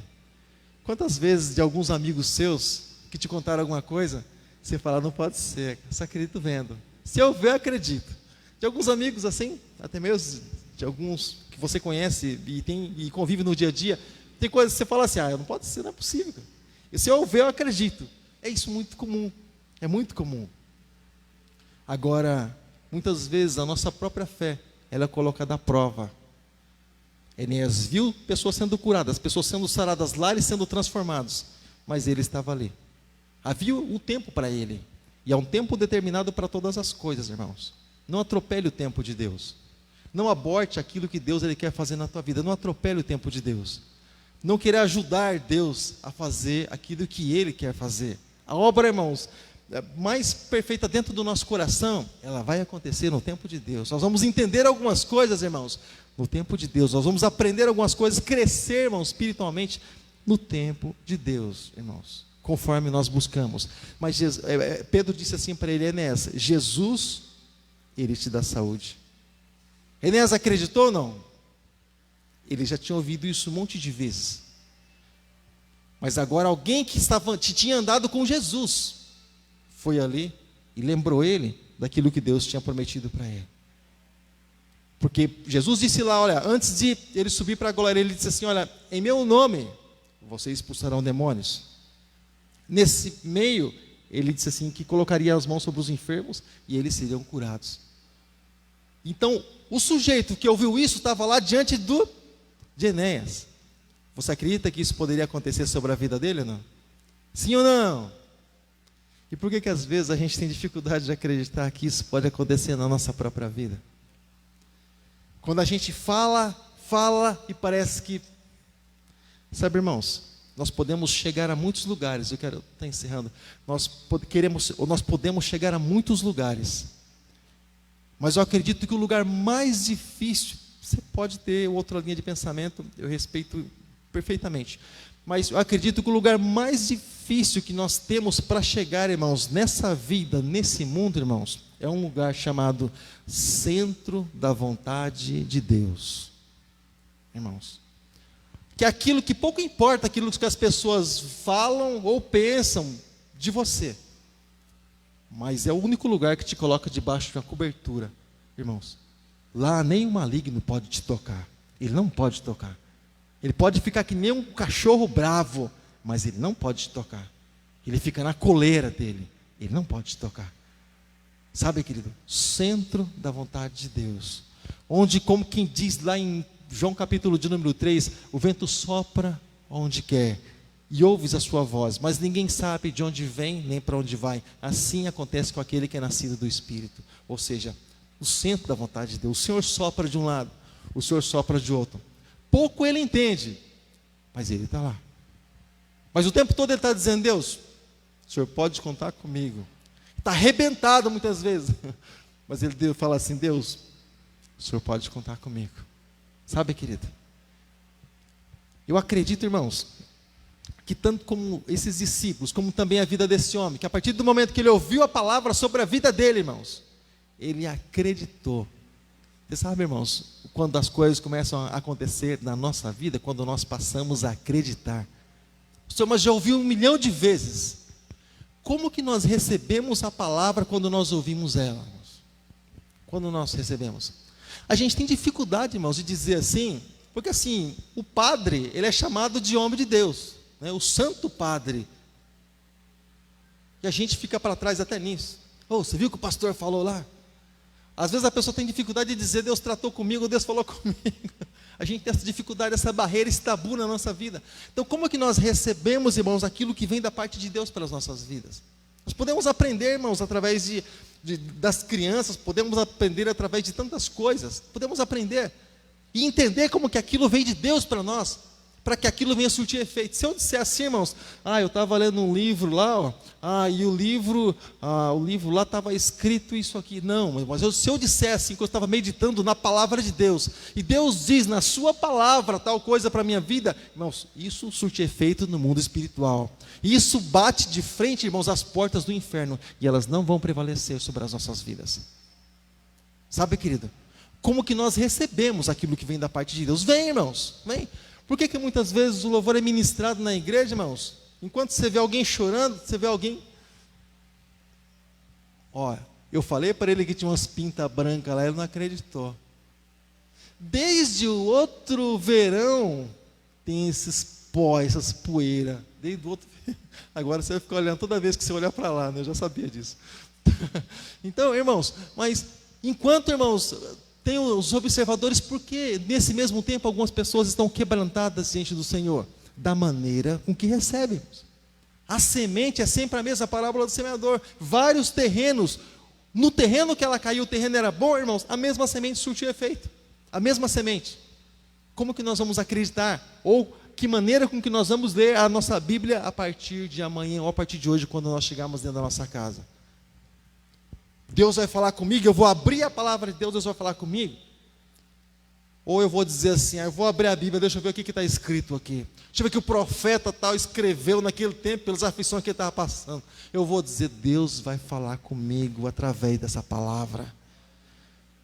Quantas vezes de alguns amigos seus que te contaram alguma coisa, você fala, não pode ser, só acredito vendo. Se eu ver, eu acredito. De alguns amigos assim, até mesmo de alguns que você conhece e convive no dia a dia, tem coisas que você fala assim, não pode ser, não é possível. E se eu ver, eu acredito. É isso muito comum, é muito comum. Agora, muitas vezes a nossa própria fé, ela é colocada à prova. Enéas viu pessoas sendo curadas, pessoas sendo saradas, lares sendo transformados, mas ele estava ali. Havia um tempo para ele, e há um tempo determinado para todas as coisas, irmãos. Não atropele o tempo de Deus. Não aborte aquilo que Deus ele quer fazer na tua vida. Não atropele o tempo de Deus. Não querer ajudar Deus a fazer aquilo que Ele quer fazer. A obra, irmãos, mais perfeita dentro do nosso coração, ela vai acontecer no tempo de Deus. Nós vamos entender algumas coisas, irmãos, no tempo de Deus. Nós vamos aprender algumas coisas, crescer, irmãos, espiritualmente, no tempo de Deus, irmãos, conforme nós buscamos. Mas Pedro disse assim para ele, Enéas, Jesus, Ele te dá saúde. Enéas acreditou ou não? Ele já tinha ouvido isso um monte de vezes. Mas agora alguém que tinha andado com Jesus foi ali e lembrou ele daquilo que Deus tinha prometido para ele. Porque Jesus disse lá, olha, antes de ele subir para a glória, ele disse assim, olha, em meu nome vocês expulsarão demônios. Nesse meio, ele disse assim, que colocaria as mãos sobre os enfermos e eles seriam curados. Então, o sujeito que ouviu isso estava lá diante de Enéas. Você acredita que isso poderia acontecer sobre a vida dele ou não? Sim ou não? E por que que às vezes a gente tem dificuldade de acreditar que isso pode acontecer na nossa própria vida? Quando a gente fala e parece que... Sabe, irmãos, nós podemos chegar a muitos lugares. Eu quero estar encerrando. Nós podemos chegar a muitos lugares. Mas eu acredito que o lugar mais difícil, você pode ter outra linha de pensamento, eu respeito perfeitamente. Mas eu acredito que o lugar mais difícil que nós temos para chegar, irmãos, nessa vida, nesse mundo, irmãos, é um lugar chamado centro da vontade de Deus. Irmãos, que é aquilo que pouco importa, aquilo que as pessoas falam ou pensam de você, mas é o único lugar que te coloca debaixo de uma cobertura, irmãos. Lá nem o maligno pode te tocar, ele não pode tocar. Ele pode ficar que nem um cachorro bravo, mas ele não pode te tocar. Ele fica na coleira dele, ele não pode te tocar. Sabe, querido, centro da vontade de Deus, onde, como quem diz lá em João capítulo de número 3, o vento sopra onde quer, e ouves a sua voz, mas ninguém sabe de onde vem, nem para onde vai. Assim acontece com aquele que é nascido do Espírito, ou seja, o centro da vontade de Deus. O Senhor sopra de um lado, o Senhor sopra de outro. Pouco ele entende, mas ele está lá. Mas o tempo todo ele está dizendo: Deus, o Senhor pode contar comigo. Está arrebentado muitas vezes, mas ele fala assim: Deus, o Senhor pode contar comigo. Sabe, querido, eu acredito, irmãos, que tanto como esses discípulos, como também a vida desse homem, que a partir do momento que ele ouviu a palavra sobre a vida dele, irmãos, ele acreditou. Você sabe, irmãos, quando as coisas começam a acontecer na nossa vida, quando nós passamos a acreditar. Senhor, mas já ouvi 1 milhão de vezes. Como que nós recebemos a palavra quando nós ouvimos ela, irmãos? Quando nós recebemos? A gente tem dificuldade, irmãos, de dizer assim, porque assim, o padre, ele é chamado de homem de Deus, né? O santo padre. E a gente fica para trás até nisso. Oh, você viu o que o pastor falou lá? Às vezes a pessoa tem dificuldade de dizer: Deus tratou comigo, Deus falou comigo. A gente tem essa dificuldade, essa barreira, esse tabu na nossa vida. Então, como é que nós recebemos, irmãos, aquilo que vem da parte de Deus pelas nossas vidas? Nós podemos aprender, irmãos, através das crianças, podemos aprender através de tantas coisas, podemos aprender e entender como que aquilo vem de Deus para nós, para que aquilo venha surtir efeito. Se eu disser assim, irmãos, eu estava lendo um livro lá, e o livro lá estava escrito isso aqui. Não, mas se eu disser assim, que eu estava meditando na palavra de Deus, e Deus diz na sua palavra tal coisa para a minha vida, irmãos, isso surte efeito no mundo espiritual. Isso bate de frente, irmãos, às portas do inferno, e elas não vão prevalecer sobre as nossas vidas. Sabe, querido, como que nós recebemos aquilo que vem da parte de Deus? Vem, irmãos, vem. Por que muitas vezes o louvor é ministrado na igreja, irmãos? Enquanto você vê alguém chorando, você vê alguém... eu falei para ele que tinha umas pintas brancas lá, ele não acreditou. Desde o outro verão, tem esses pó, essas poeiras. Desde o outro... Agora você vai ficar olhando toda vez que você olhar para lá, né? Eu já sabia disso. Então, irmãos, mas enquanto, irmãos... Tem os observadores, porque nesse mesmo tempo algumas pessoas estão quebrantadas diante do Senhor, da maneira com que recebem. A semente é sempre a mesma parábola do semeador. Vários terrenos, no terreno que ela caiu, o terreno era bom, irmãos, a mesma semente surtiu efeito. A mesma semente. Como que nós vamos acreditar? Ou que maneira com que nós vamos ler a nossa Bíblia a partir de amanhã, ou a partir de hoje, quando nós chegarmos dentro da nossa casa? Deus vai falar comigo, eu vou abrir a palavra de Deus, Deus vai falar comigo? Ou eu vou dizer assim, eu vou abrir a Bíblia, deixa eu ver o que está escrito aqui. Deixa eu ver o que o profeta tal escreveu naquele tempo, pelas aflições que ele estava passando. Eu vou dizer: Deus vai falar comigo através dessa palavra.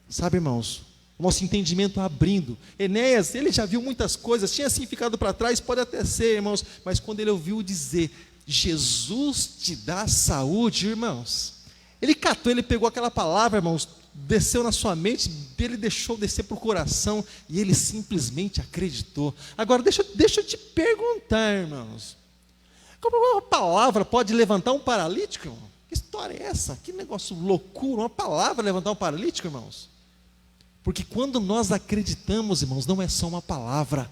Sabe, irmãos, o nosso entendimento abrindo. Enéas, ele já viu muitas coisas, tinha assim ficado para trás, pode até ser, irmãos, mas quando ele ouviu dizer: Jesus te dá saúde, irmãos, ele pegou aquela palavra, irmãos, desceu na sua mente, ele deixou descer para o coração, e ele simplesmente acreditou. Agora, deixa eu te perguntar, irmãos, como uma palavra pode levantar um paralítico, irmão? Que história é essa? Que negócio loucura, uma palavra levantar um paralítico, irmãos? Porque quando nós acreditamos, irmãos, não é só uma palavra.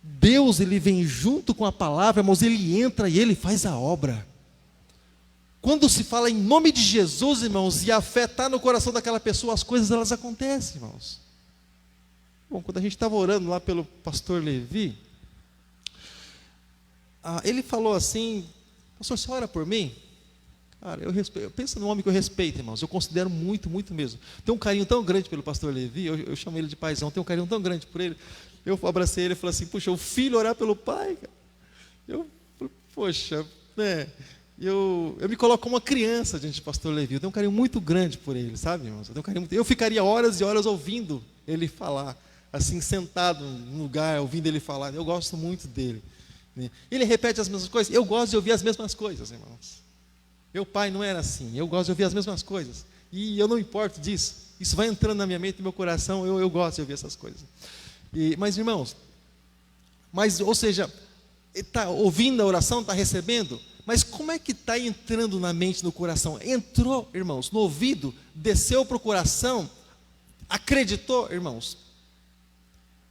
Deus, ele vem junto com a palavra, irmãos, ele entra e ele faz a obra. Quando se fala em nome de Jesus, irmãos, e a fé está no coração daquela pessoa, as coisas elas acontecem, irmãos. Bom, quando a gente estava orando lá pelo pastor Levi, ele falou assim: pastor, você ora por mim? Cara, eu penso num homem que eu respeito, irmãos, eu considero muito, muito mesmo. Tenho um carinho tão grande pelo pastor Levi, eu chamo ele de paizão, tenho um carinho tão grande por ele. Eu abracei ele e falei assim: puxa, o filho orar pelo pai, cara. Poxa, né? Eu me coloco como uma criança diante do pastor Levi. Eu tenho um carinho muito grande por ele, sabe, irmãos? Eu ficaria horas e horas ouvindo ele falar, assim, sentado num lugar, ouvindo ele falar. Eu gosto muito dele, né? Ele repete as mesmas coisas. Eu gosto de ouvir as mesmas coisas, irmãos. Meu pai não era assim. Eu gosto de ouvir as mesmas coisas. E eu não importo disso. Isso vai entrando na minha mente e no meu coração. Eu gosto de ouvir essas coisas. Mas, irmãos, ou seja, está ouvindo a oração, está recebendo, mas como é que está entrando na mente, no coração? Entrou, irmãos, no ouvido, desceu para o coração, acreditou, irmãos?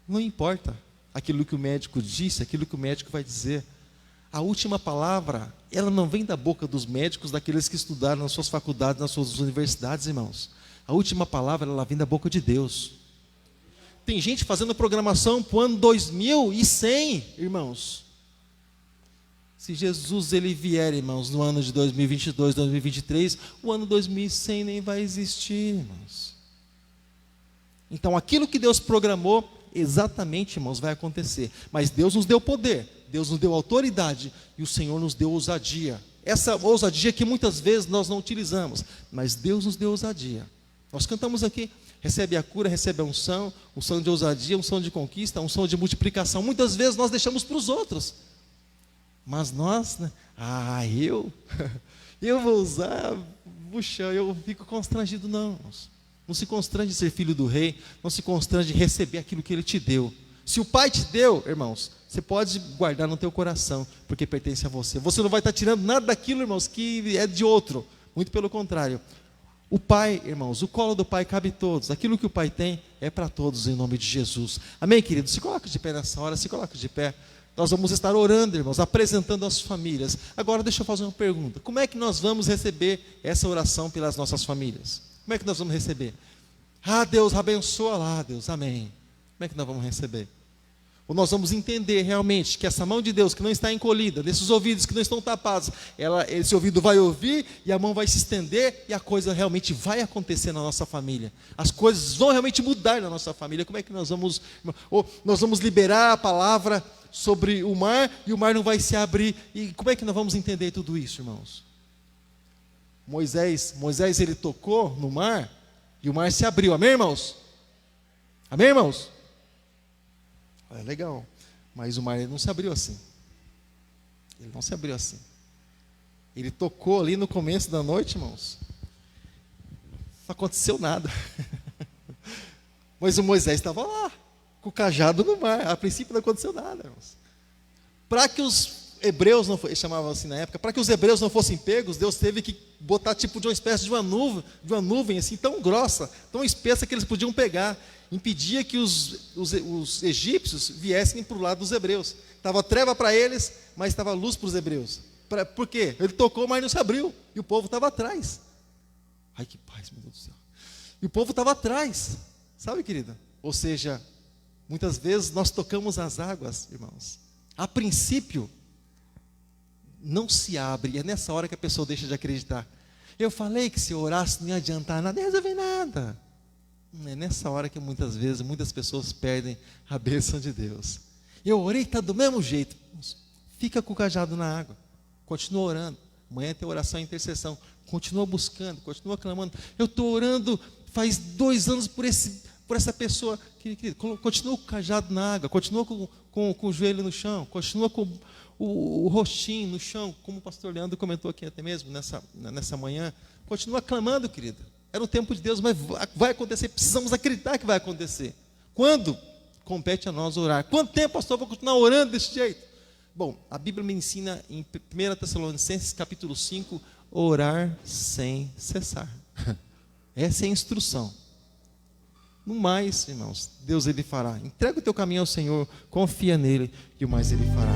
Não importa aquilo que o médico disse, aquilo que o médico vai dizer. A última palavra, ela não vem da boca dos médicos, daqueles que estudaram nas suas faculdades, nas suas universidades, irmãos. A última palavra, ela vem da boca de Deus. Tem gente fazendo programação para o ano 2100, irmãos. Se Jesus ele vier, irmãos, no ano de 2022, 2023, o ano 2100 nem vai existir, irmãos. Então, aquilo que Deus programou, exatamente, irmãos, vai acontecer. Mas Deus nos deu poder, Deus nos deu autoridade e o Senhor nos deu ousadia. Essa ousadia que muitas vezes nós não utilizamos, mas Deus nos deu ousadia. Nós cantamos aqui: recebe a cura, recebe a unção de ousadia, unção de conquista, unção de multiplicação. Muitas vezes nós deixamos para os outros. Mas nós, né? Eu vou usar, puxa, eu fico constrangido, não. Não se constrange de ser filho do rei, não se constrange de receber aquilo que ele te deu. Se o pai te deu, irmãos, você pode guardar no teu coração, porque pertence a você. Você não vai estar tirando nada daquilo, irmãos, que é de outro. Muito pelo contrário. O pai, irmãos, o colo do pai cabe a todos. Aquilo que o pai tem é para todos, em nome de Jesus. Amém, queridos? Se coloca de pé nessa hora, se coloca de pé. Nós vamos estar orando, irmãos, apresentando as famílias. Agora deixa eu fazer uma pergunta: como é que nós vamos receber essa oração pelas nossas famílias? Como é que nós vamos receber? Deus abençoa lá, Deus, amém. Como é que nós vamos receber? Ou nós vamos entender realmente que essa mão de Deus que não está encolhida, nesses ouvidos que não estão tapados, esse ouvido vai ouvir e a mão vai se estender e a coisa realmente vai acontecer na nossa família. As coisas vão realmente mudar na nossa família. Como é que nós vamos? Ou nós vamos liberar a palavra sobre o mar e o mar não vai se abrir. E como é que nós vamos entender tudo isso, irmãos? Moisés ele tocou no mar e o mar se abriu. Amém, irmãos? Amém, irmãos? É legal, mas o mar ele não se abriu assim. Ele não se abriu assim. Ele tocou ali no começo da noite, irmãos. Não aconteceu nada. Mas o Moisés estava lá, com o cajado no mar. A princípio não aconteceu nada, irmãos. Para que os hebreus não fossem, chamavam assim na época, para que os hebreus não fossem pegos, Deus teve que botar tipo de uma espécie de uma nuvem assim tão grossa, tão espessa que eles podiam pegar. Impedia que os egípcios viessem para o lado dos hebreus. Estava treva para eles, mas estava luz para os hebreus. Por quê? Ele tocou, mas não se abriu. E o povo estava atrás. Ai, que paz, meu Deus do céu. E o povo estava atrás. Sabe, querida? Ou seja, muitas vezes nós tocamos as águas, irmãos. A princípio, não se abre. E é nessa hora que a pessoa deixa de acreditar. Eu falei que se eu orasse não ia adiantar nada, não ia resolver nada. É nessa hora que muitas vezes, muitas pessoas perdem a bênção de Deus. Eu orei, está do mesmo jeito. Fica com o cajado na água. Continua orando. Amanhã tem oração e intercessão. Continua buscando, continua clamando. Eu estou orando faz 2 anos por essa pessoa. Continua com o cajado na água. Continua com o joelho no chão. Continua com o rostinho no chão. Como o pastor Leandro comentou aqui até mesmo nessa manhã. Continua clamando, querida. Era o tempo de Deus, mas vai acontecer. Precisamos acreditar que vai acontecer. Quando? Compete a nós orar. Quanto tempo, pastor, vou continuar orando desse jeito? Bom, a Bíblia me ensina em 1 Tessalonicenses capítulo 5, orar sem cessar. Essa é a instrução. No mais, irmãos, Deus ele fará. Entrega o teu caminho ao Senhor, confia nele e o mais ele fará.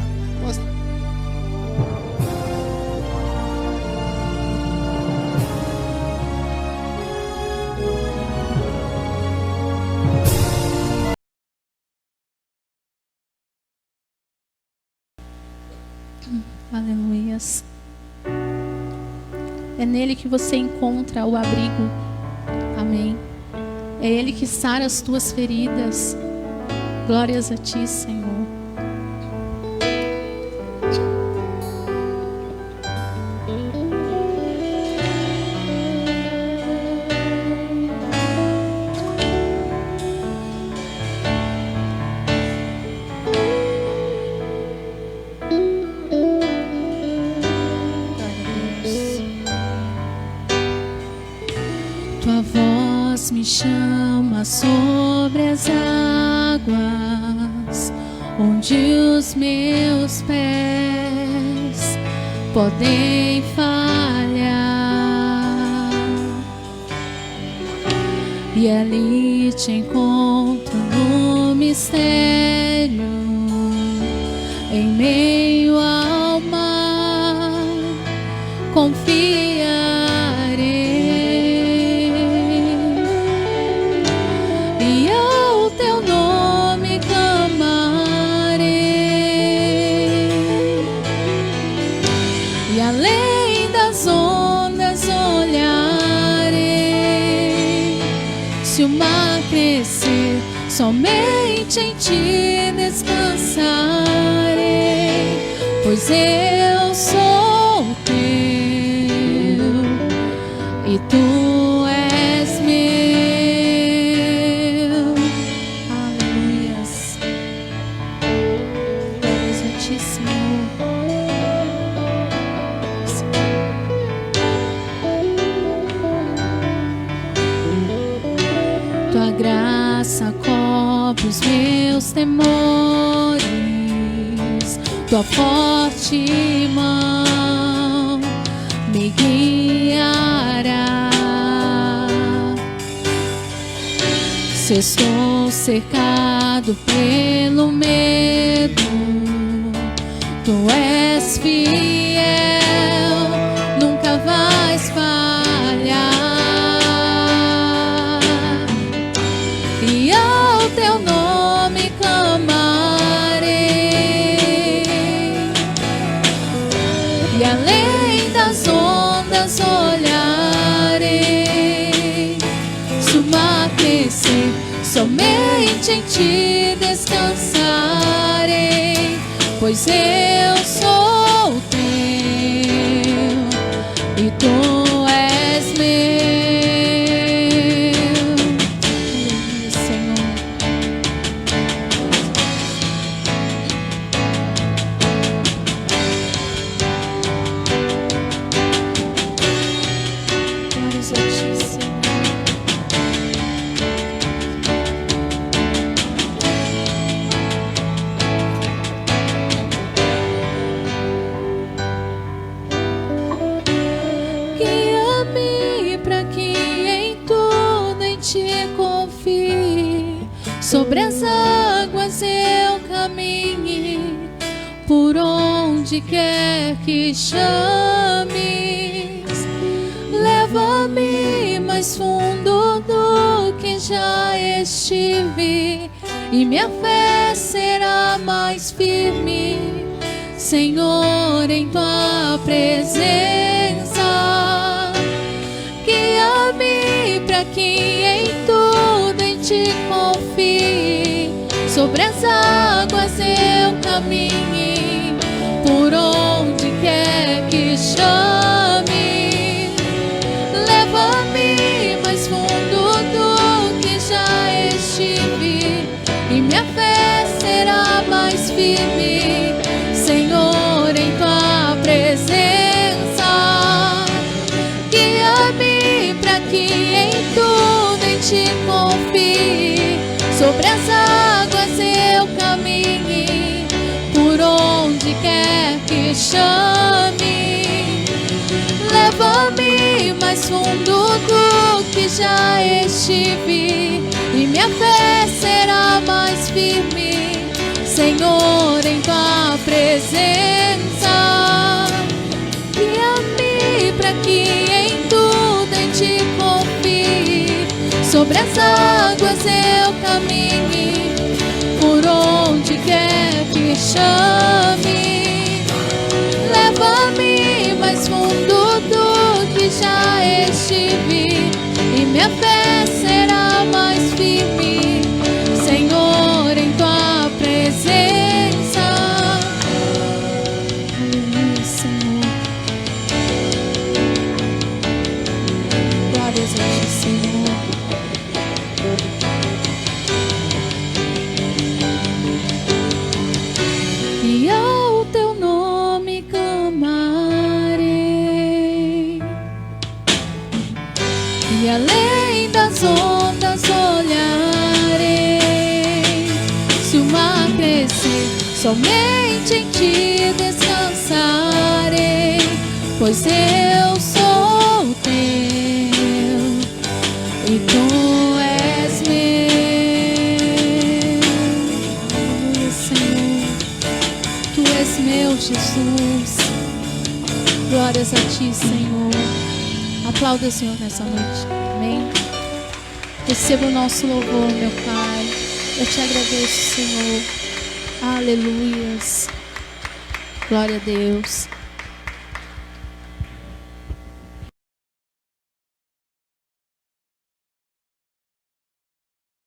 dias. É nele que você encontra o abrigo. Amém. É ele que sara as tuas feridas. Glórias a ti, Senhor. Tua voz me chama sobre as águas, onde os meus pés podem falhar, e ali te encontro no mistério, em meio ao mar, confiarei. Se o mar crescer, somente em ti descansarei, pois eu sou teu e tu és meu. Aleluias. Glórias a ti, Senhor. Tua graça cobre os meus temores, tua forte mão me guiará. Se estou cercado pelo medo, tu és fiel, nunca vais falhar. E ao teu nome clamarei, e além das ondas olharei. Se o mar crescer, somente em ti descansarei, pois eu sou teu e tu és meu. Sobre as águas eu caminhe, por onde quer que chames. Leva-me mais fundo do que já estive, e minha fé será mais firme, Senhor, em tua presença. Guia-me para que em tudo em ti confie. Sobre as águas eu caminhe, por onde quer que chame. Leva-me mais fundo do que já estive, e minha fé será mais firme, Senhor, em tua presença. Guia-me para que em tudo em ti confie. Sobre as águas eu caminhe, por onde quer que chame. Leva-me mais fundo do que já estive, e minha fé será mais firme, Senhor, em tua presença. Guia-me para que em tudo em ti confie. Sobre as águas eu caminhe, por onde quer que chame. leva-me mais fundo do que já estive, e minha fé será mais firme, Senhor, em tua presença. Aleluia, Senhor. Glórias a ti, Senhor. E ao teu nome clamarei, e além das ondas olharei. Se o mar crescer, somente em ti descansarei, pois eu sou teu e tu és meu. Aleluia, Senhor. Tu és meu, Jesus. Glórias a ti, Senhor. Aplauda o Senhor nessa noite. Amém. Receba o nosso louvor, meu Pai. Eu te agradeço, Senhor. Aleluias. Glória a Deus.